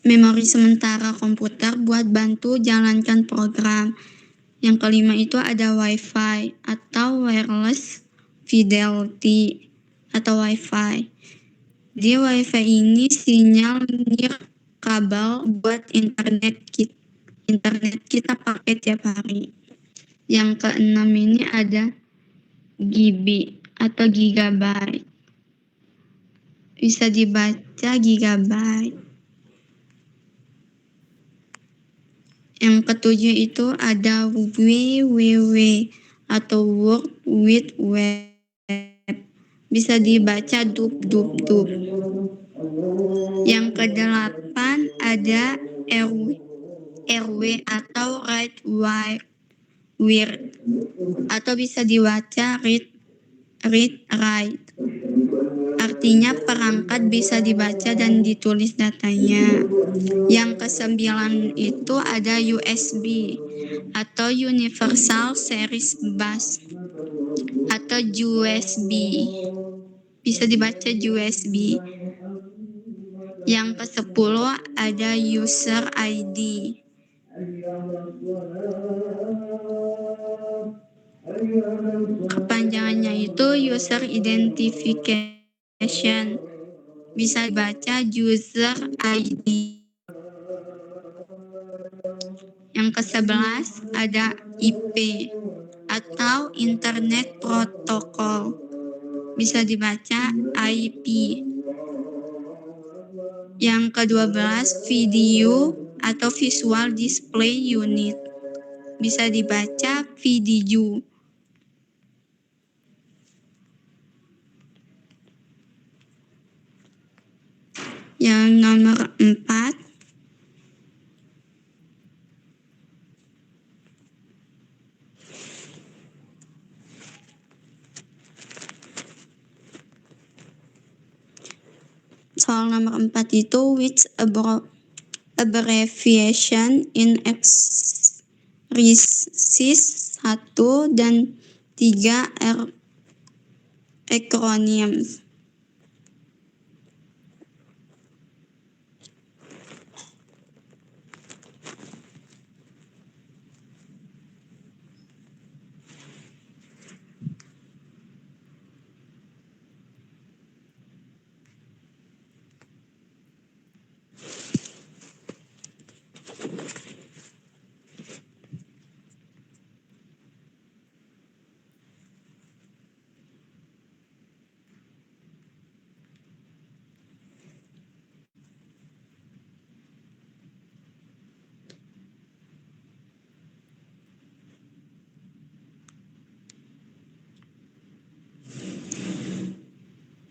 [SPEAKER 2] memori sementara komputer buat bantu jalankan program. Yang kelima itu ada Wi-Fi atau Wireless Fidelity atau Wi-Fi. Di Wi-Fi ini sinyal kabel buat internet kita pakai tiap hari. Yang keenam ini ada GB atau gigabyte. Bisa dibaca gigabyte. Yang ketujuh itu ada WWW atau World Wide Web. bisa dibaca dub. Yang kedelapan ada RW atau write word atau bisa dibaca read write. Artinya perangkat bisa dibaca dan ditulis datanya. Yang kesembilan itu ada USB atau Universal Series Bus atau USB. Bisa dibaca USB. Yang ke-10 ada User ID. Kepanjangannya itu User Identification. Bisa dibaca User ID. Yang ke-11 ada IP atau Internet Protocol. Bisa dibaca IP. Yang ke-12 video atau Visual Display Unit. Bisa dibaca VDU. Yang nomor 4 soal nomor 4 itu which abbreviation in exercise 1 dan 3 are acronyms.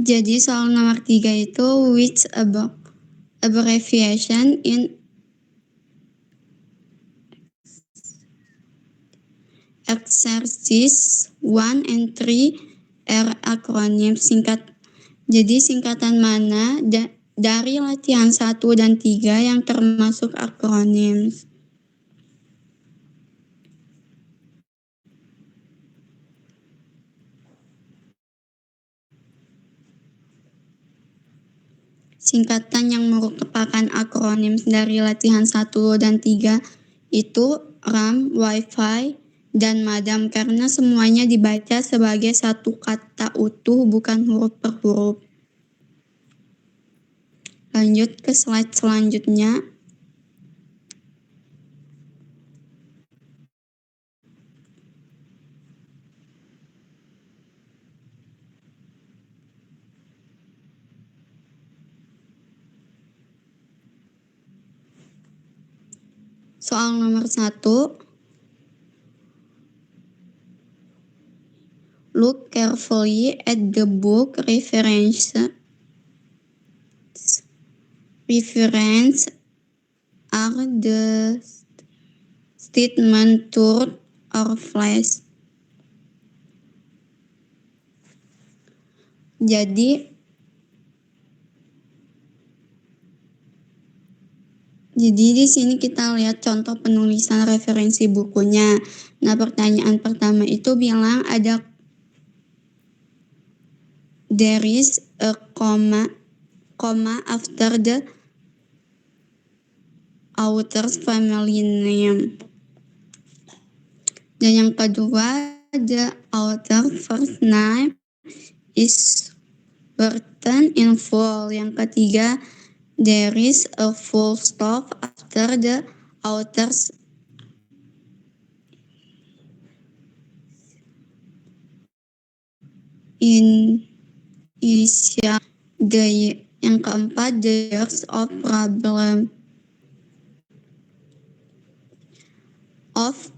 [SPEAKER 2] Jadi soal nomor 3 itu which abbreviation in exercise 1 and 3 are acronyms. Jadi singkatan mana dari latihan 1 dan 3 yang termasuk acronyms? Singkatan yang merupakan acronyms dari latihan 1 dan 3 itu RAM, Wi-Fi, dan Madam karena semuanya dibaca sebagai satu kata utuh bukan huruf per huruf. Lanjut ke slide selanjutnya. Soal nomor 1. Look carefully at the book reference. Are the statement true or false? Jadi di sini kita lihat contoh penulisan referensi bukunya. Nah, pertanyaan pertama itu bilang ada there is a comma after the author's family name. Dan yang kedua, the author's first name is written in full. Yang ketiga, there is a full stop after the author's initial. Yang keempat, the years of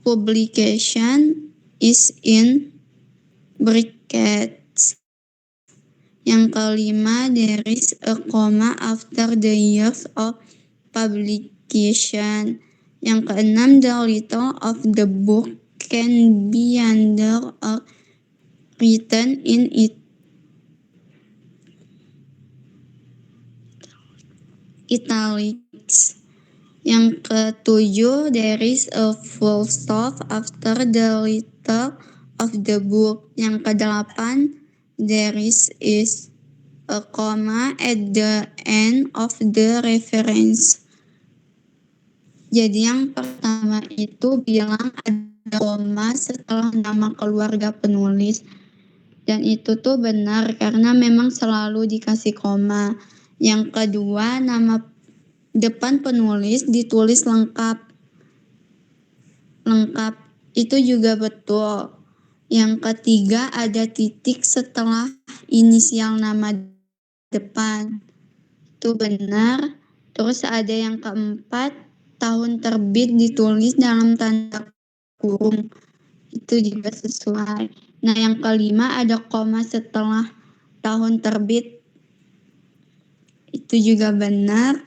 [SPEAKER 2] publication is in brackets. Yang kelima, there is a comma after the years of publication. Yang keenam, the title of the book can be under or written in italics. Yang ketujuh, there is a full stop after the title of the book. Yang kedelapan, there is a comma at the end of the reference. Jadi yang pertama itu bilang ada koma setelah nama keluarga penulis. Dan itu tuh benar karena memang selalu dikasih koma. Yang kedua, nama depan penulis ditulis lengkap. Lengkap itu juga betul. Yang ketiga, ada titik setelah inisial nama depan. Itu benar. Terus ada yang keempat, tahun terbit ditulis dalam tanda kurung. Itu juga sesuai. Nah, yang kelima ada koma setelah tahun terbit. Itu juga benar.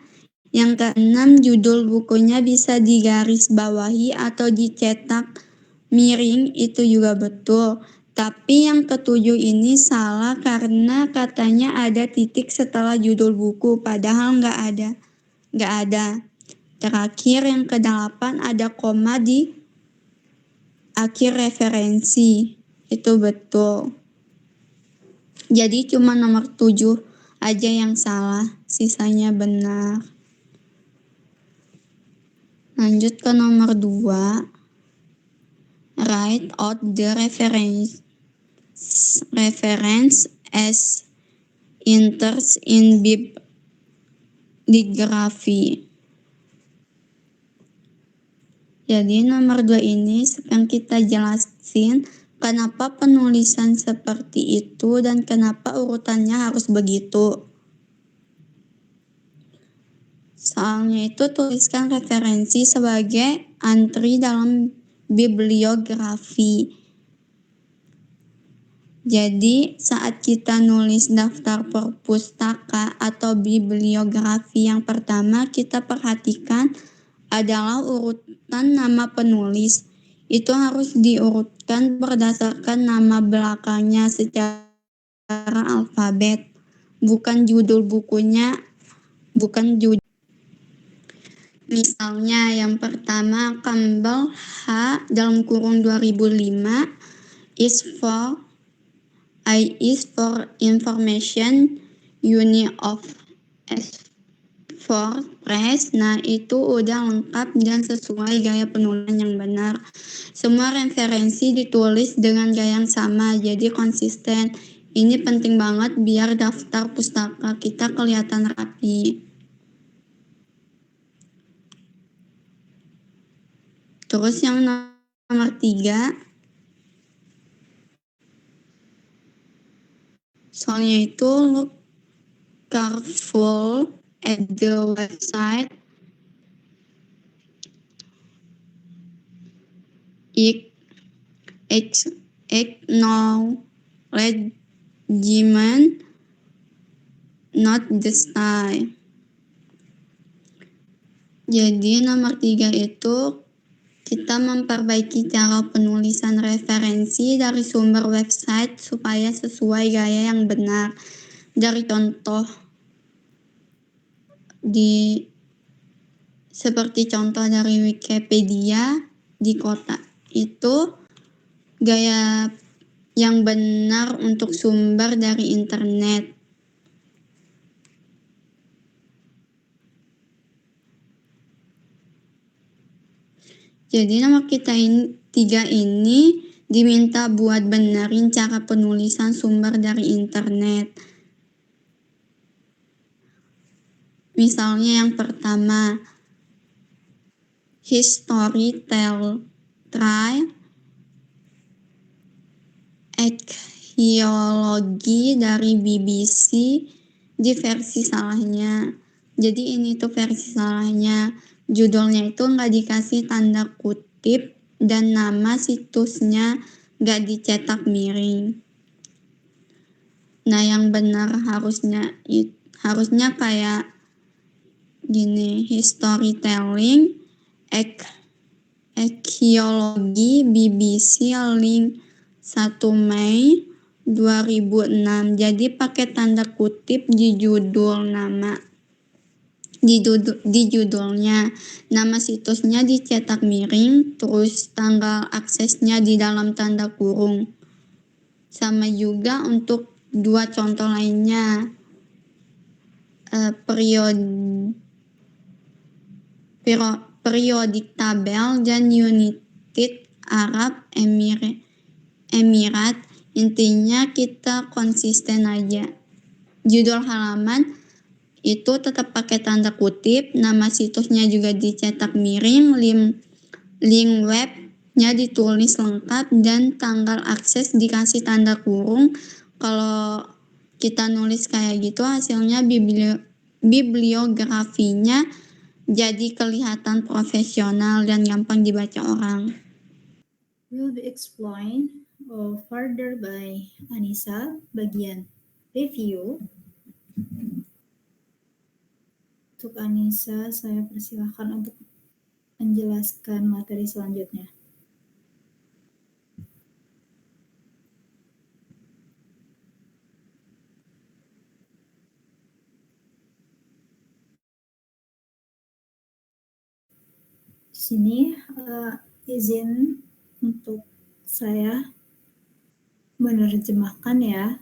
[SPEAKER 2] Yang keenam, judul bukunya bisa digaris bawahi atau dicetak miring. Itu juga betul. Tapi yang ketujuh ini salah karena katanya ada titik setelah judul buku. Padahal nggak ada. Terakhir yang kedelapan ada koma di akhir referensi. Itu betul. Jadi cuma nomor 7 aja yang salah. Sisanya benar. Lanjut ke nomor 2. Write out the reference as enters in bibliography. Jadi nomor 2 ini sekarang kita jelasin kenapa penulisan seperti itu dan kenapa urutannya harus begitu. Soalnya itu tuliskan referensi sebagai entry dalam bibliografi. Jadi saat kita nulis daftar perpustaka atau bibliografi yang pertama kita perhatikan adalah urutan nama penulis. Itu harus diurutkan berdasarkan nama belakangnya secara alfabet, bukan judul bukunya, bukan judul. Misalnya yang pertama, Campbell H. dalam kurung 2005 is for information, Uni of S for press. Nah, itu udah lengkap dan sesuai gaya penulisan yang benar. Semua referensi ditulis dengan gaya yang sama, jadi konsisten. Ini penting banget biar daftar pustaka kita kelihatan rapi. Terus yang nomor 3, soalnya itu look careful at the website acknowledgement, not the style. Jadi nomor 3 itu kita memperbaiki cara penulisan referensi dari sumber website supaya sesuai gaya yang benar. Dari contoh seperti contoh dari Wikipedia di kotak itu gaya yang benar untuk sumber dari internet. Jadi nomor kita 3 ini diminta buat benerin cara penulisan sumber dari internet. Misalnya yang pertama, history try archaeology dari BBC di versi salahnya. Jadi ini tuh versi salahnya. Judulnya itu nggak dikasih tanda kutip dan nama situsnya nggak dicetak miring. Nah, yang benar harusnya kayak gini, storytelling, arkeologi, BBC, link 1 Mei 2006. Jadi pakai tanda kutip di judulnya. Nama situsnya dicetak miring, terus tanggal aksesnya di dalam tanda kurung. Sama juga untuk dua contoh lainnya, periodik tabel dan United Arab Emirat. Intinya kita konsisten aja. Judul halaman itu tetap pakai tanda kutip, nama situsnya juga dicetak miring, link webnya ditulis lengkap, dan tanggal akses dikasih tanda kurung. Kalau kita nulis kayak gitu, hasilnya bibliografinya jadi kelihatan profesional dan gampang dibaca orang.
[SPEAKER 1] Will be explained further by Anissa bagian review. Untuk Anissa, saya persilahkan untuk menjelaskan materi selanjutnya. Di sini izin untuk saya menerjemahkan ya.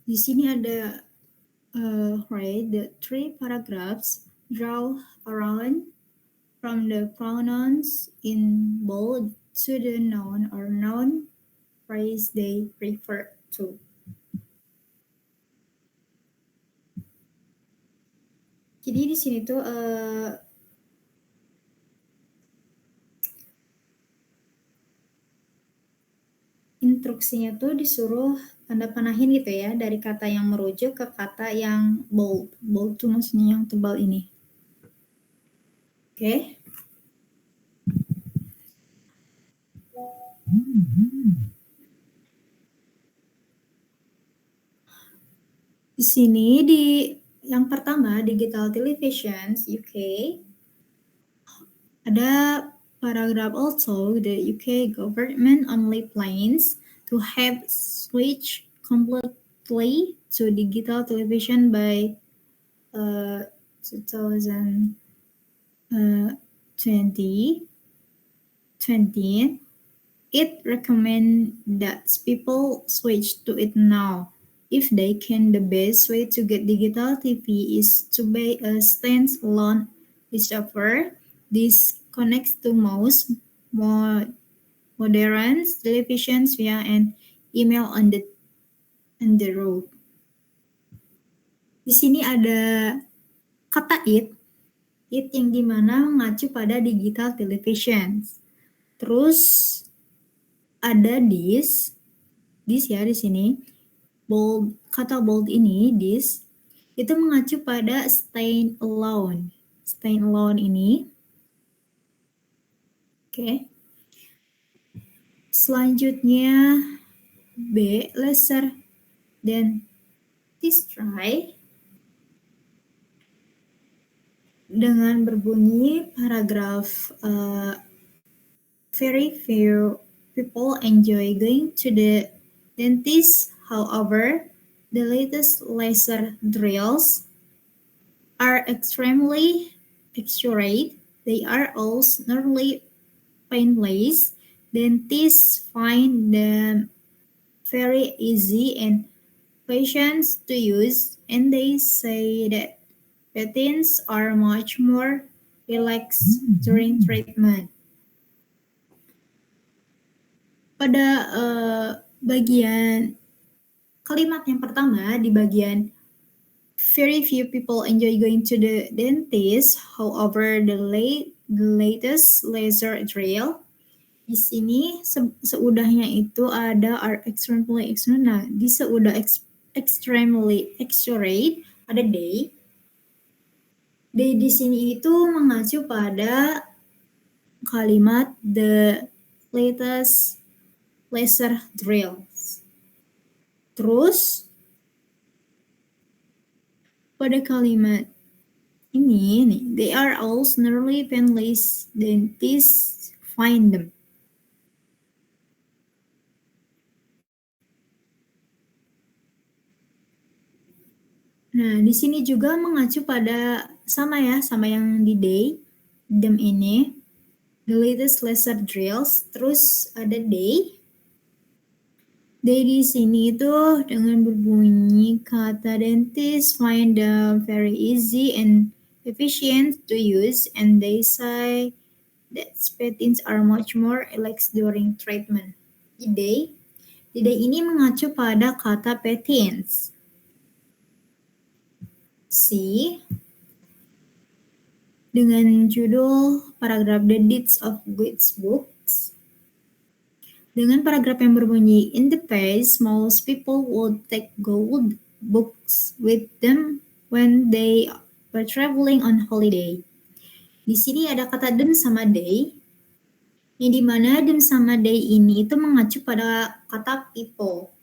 [SPEAKER 1] Di sini ada read the 3 paragraphs, draw around from the pronouns in bold to the noun or noun phrase they refer to. Jadi di sini tuh instruksinya tuh disuruh tanda panahin gitu ya, dari kata yang merujuk ke kata yang bold. Bold tuh maksudnya yang tebal ini. Oke. Di sini yang pertama, Digital Televisions UK, ada paragraph also, the UK government only plans to have switched completely to digital television by 2020. It recommends that people switch to it now. If they can, the best way to get digital TV is to buy a standalone receiver. This connects to most modern televisions via an email on the road. Di sini ada kata it yang dimana mengacu pada digital televisions. Terus ada this ya di sini. Kata bold ini, this, itu mengacu pada stand alone. Stand alone ini. Oke. Selanjutnya B, lesser dan this try. Dengan berbunyi paragraf very few people enjoy going to the dentist. However, the latest laser drills are extremely accurate. They are also nearly painless. Dentists find them very easy and patient to use, and they say that patients are much more relaxed during treatment. Pada bagian kalimat yang pertama di bagian Very few people enjoy going to the dentist. However, the latest laser drill di sini seudahnya itu ada are extremely extreme. Nah, di seudah extremely accurate ada day. Day di sini itu mengacu pada kalimat the latest laser drills. Terus pada kalimat ini nih, they are all nearly painless dentists find them. Nah, di sini juga mengacu pada sama ya, sama yang di day, them ini, the latest laser drills, terus ada day. Day di sini itu dengan berbunyi kata dentist find them very easy and efficient to use, and they say that patients are much more relaxed during treatment. Di day ini mengacu pada kata patients. C. Dengan judul paragraf The Deeds of Good Books. Dengan paragraf yang berbunyi, in the past, most people would take gold books with them when they were traveling on holiday. Di sini ada kata them sama day, yang dimana them sama day ini itu mengacu pada kata people.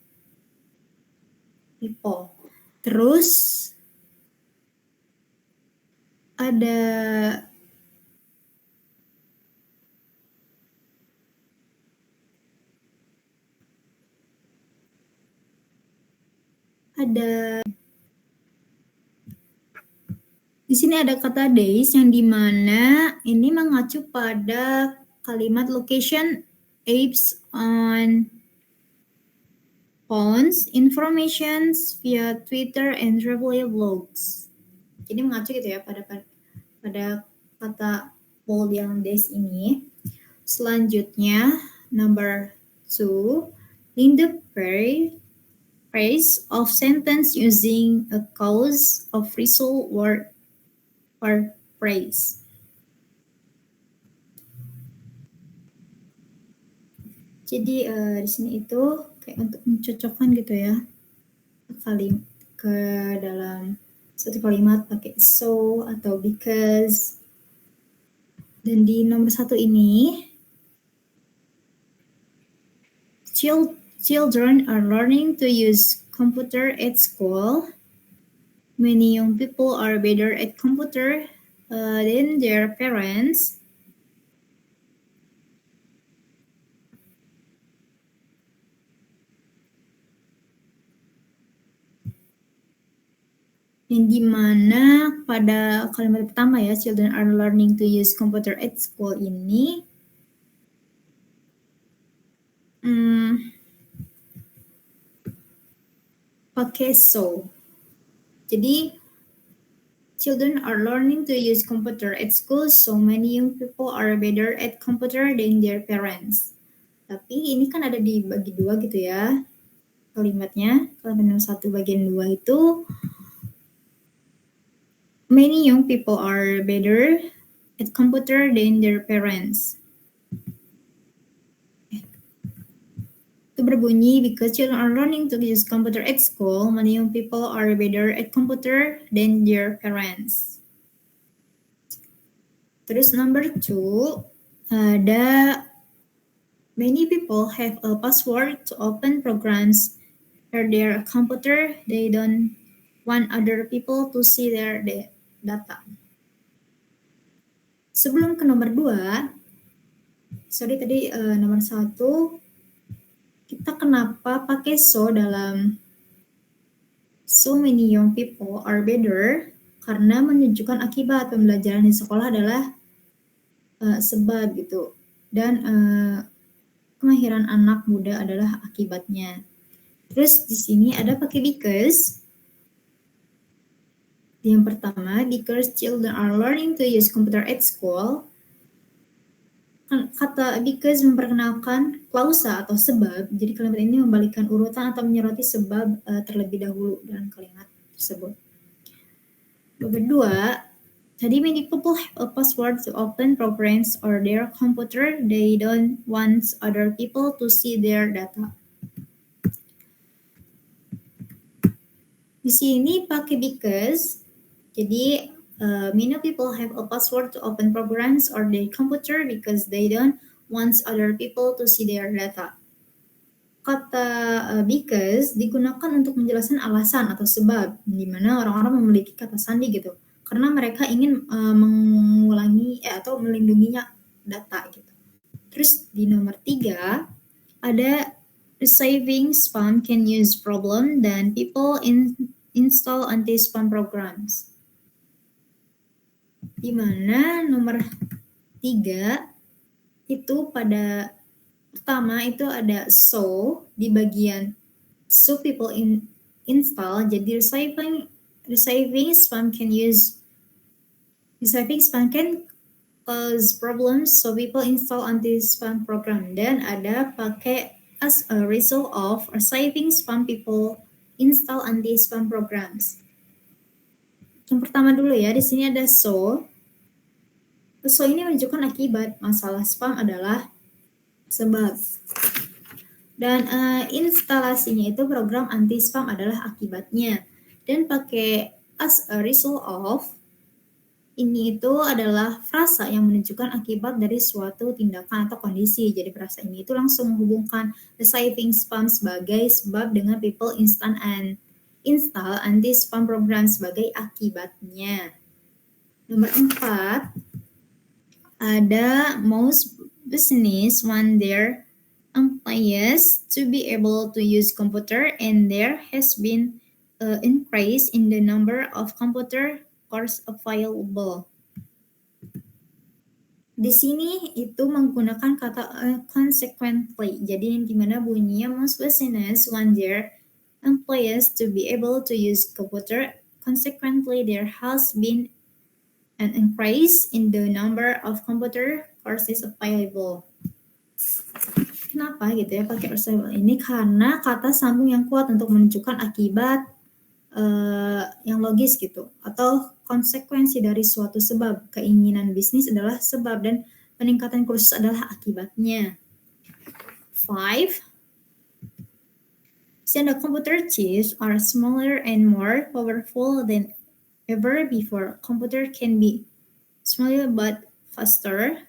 [SPEAKER 1] People. Terus ada di sini ada kata days yang dimana ini mengacu pada kalimat location apps on phones, informations via Twitter and travel blogs. Jadi mengacu gitu ya pada kata bold yang days ini. Selanjutnya number 2, link the phrase of sentence using a cause of result word or phrase. Jadi di sini itu kayak untuk mencocokkan gitu ya ke dalam satu kalimat pakai so atau because. Dan di nomor 1 ini, children are learning to use computer at school. Many young people are better at computer than their parents. Yang dimana pada kalimat pertama ya, children are learning to use computer at school ini pakai so. Jadi children are learning to use computer at school, so many young people are better at computer than their parents. Tapi ini kan ada dibagi dua gitu ya kalimatnya. Kalimat nomor 1 bagian 2 itu many young people are better at computer than their parents. Itu berbunyi because children are learning to use computer at school, many young people are better at computer than their parents. Terus number 2 ada many people have a password to open programs for their computer. They don't want other people to see their data. Sebelum ke nomor 2, tadi nomor 1, kita kenapa pakai so dalam so many young people are better? Karena menunjukkan akibat pembelajaran di sekolah adalah sebab gitu. Dan kemahiran anak muda adalah akibatnya. Terus di sini ada pakai because. Yang pertama, because children are learning to use computer at school. Kata because memperkenalkan klausa atau sebab, jadi kalimat ini membalikkan urutan atau menyoroti sebab terlebih dahulu dalam kalimat tersebut. Kedua, tadi many people have a password to open programs or their computer. They don't want other people to see their data. Di sini pakai because. Jadi many people have a password to open programs or their computer because they don't want other people to see their data. Kata because digunakan untuk menjelaskan alasan atau sebab, di mana orang-orang memiliki kata sandi gitu, karena mereka ingin mengulangi atau melindunginya data gitu. Terus di nomor 3 ada receiving spam can use problem dan people install anti-spam programs. Di mana nomor 3 itu pada pertama itu ada so di bagian so people install, jadi receiving spam can cause problems, so people install anti-spam program. Dan ada pakai as a result of receiving spam, people install anti-spam programs. Yang pertama dulu ya, di sini ada so. So ini menunjukkan akibat, masalah spam adalah sebab. Dan instalasinya itu program anti-spam adalah akibatnya. Dan pakai as a result of, ini itu adalah frasa yang menunjukkan akibat dari suatu tindakan atau kondisi. Jadi frasa ini itu langsung menghubungkan receiving spam sebagai sebab dengan people install anti-spam program sebagai akibatnya. Nomor 4, ada most business want their employees to be able to use computer, and there has been an increase in the number of computer course available. Di sini itu menggunakan kata consequently. Jadi dimana bunyinya most business want their employees to be able to use computer. Consequently, there has been an increase in the number of computer courses available. Kenapa gitu ya pakai receivable ini? Karena kata sambung yang kuat untuk menunjukkan akibat yang logis gitu, atau konsekuensi dari suatu sebab. Keinginan bisnis adalah sebab dan peningkatan kursus adalah akibatnya. 5. Since the computer chips are smaller and more powerful than ever before, computer can be smaller but faster.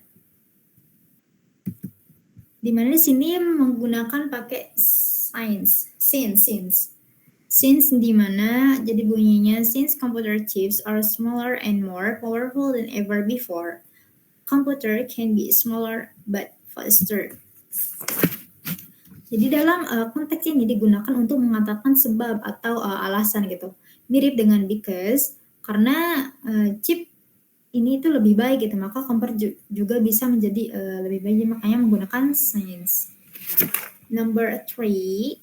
[SPEAKER 1] Dimana di sini menggunakan pakai since dimana jadi bunyinya since computer chips are smaller and more powerful than ever before, computer can be smaller but faster. Jadi dalam konteks ini digunakan untuk mengatakan sebab atau alasan gitu. Mirip dengan because, karena chip ini itu lebih baik gitu, maka komputer juga bisa menjadi lebih baik, makanya menggunakan since. Number 3,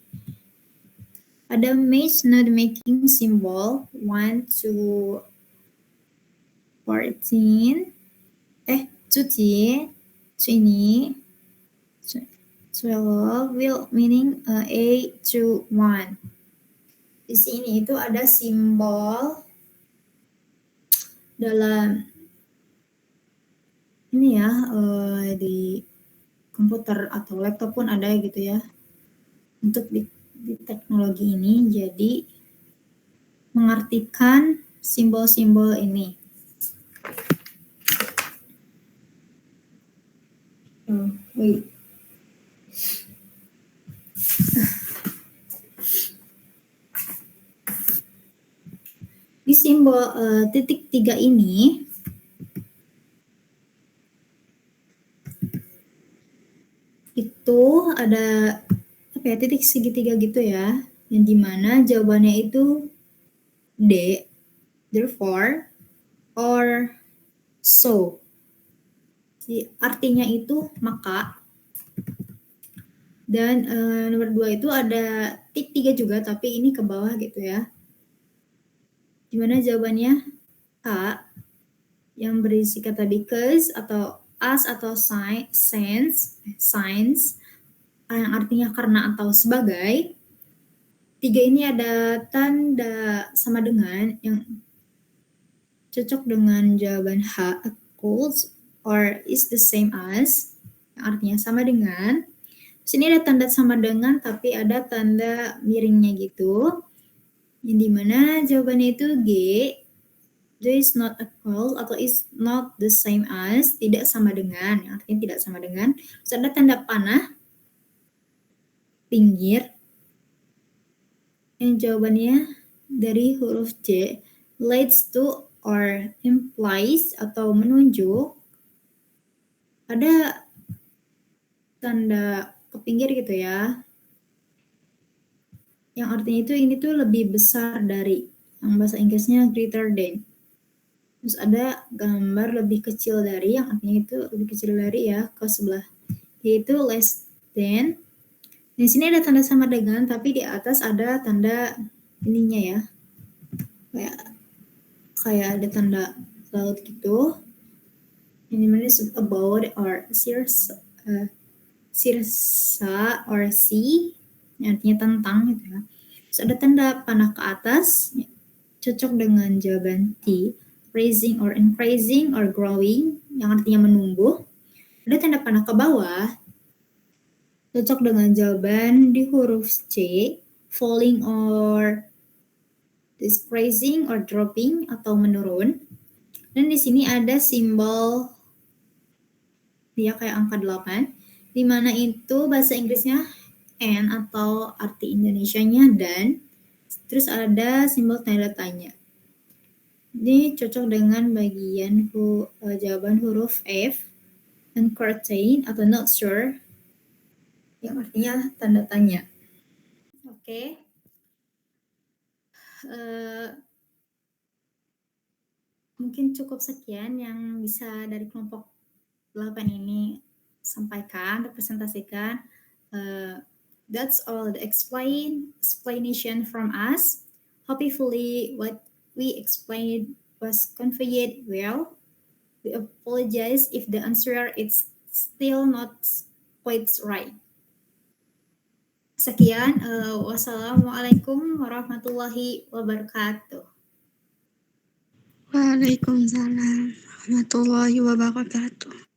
[SPEAKER 1] ada match node making symbol 1 to 14, 20, 12 will meaning A to 1. Di sini itu ada simbol dalam ini ya, di komputer atau laptop pun ada gitu ya. Untuk di teknologi ini, jadi mengartikan simbol-simbol ini. Di simbol titik 3 ini itu ada titik segitiga gitu ya, yang dimana jawabannya itu D, therefore, or so. Jadi, artinya itu maka. Dan nomor 2 itu ada titik 3 juga, tapi ini ke bawah gitu ya. Dimana jawabannya A, yang berisi kata because atau as atau since, yang artinya karena atau sebagai. 3 ini ada tanda sama dengan, yang cocok dengan jawaban H, equals or is the same as, yang artinya sama dengan. Sini ada tanda sama dengan tapi ada tanda miringnya gitu. Yang dimana jawabannya itu G, is not equal atau is not the same as, tidak sama dengan, artinya tidak sama dengan. Terus ada tanda panah pinggir yang jawabannya dari huruf J, leads to or implies atau menunjuk. Ada tanda ke pinggir gitu ya, yang artinya itu ini tuh lebih besar dari, yang bahasa Inggrisnya greater than. Terus ada gambar lebih kecil dari, yang artinya itu lebih kecil dari ya, ke sebelah, yaitu less than. Di sini ada tanda sama dengan, tapi di atas ada tanda ininya ya, kayak ada tanda laut gitu. Ini mana about or sirsa or sea, artinya tentang gitu ya. Terus ada tanda panah ke atas, cocok dengan jawaban T, raising or increasing or growing, yang artinya menumbuh. Ada tanda panah ke bawah, cocok dengan jawaban di huruf C, falling or decreasing or dropping atau menurun. Dan di sini ada simbol dia kayak angka 8, di mana itu bahasa Inggrisnya and atau arti Indonesianya dan, terus ada simbol tanda tanya. Ini cocok dengan bagian jawaban huruf F, uncertain atau not sure, yang artinya tanda tanya. Oke. Mungkin cukup sekian yang bisa dari kelompok 8 ini sampaikan, representasikan. That's all the explanation from us. Hopefully what we explained was conveyed well. We apologize if the answer is still not quite right. Sekian, wassalamualaikum warahmatullahi wabarakatuh.
[SPEAKER 2] Waalaikumsalam warahmatullahi wabarakatuh.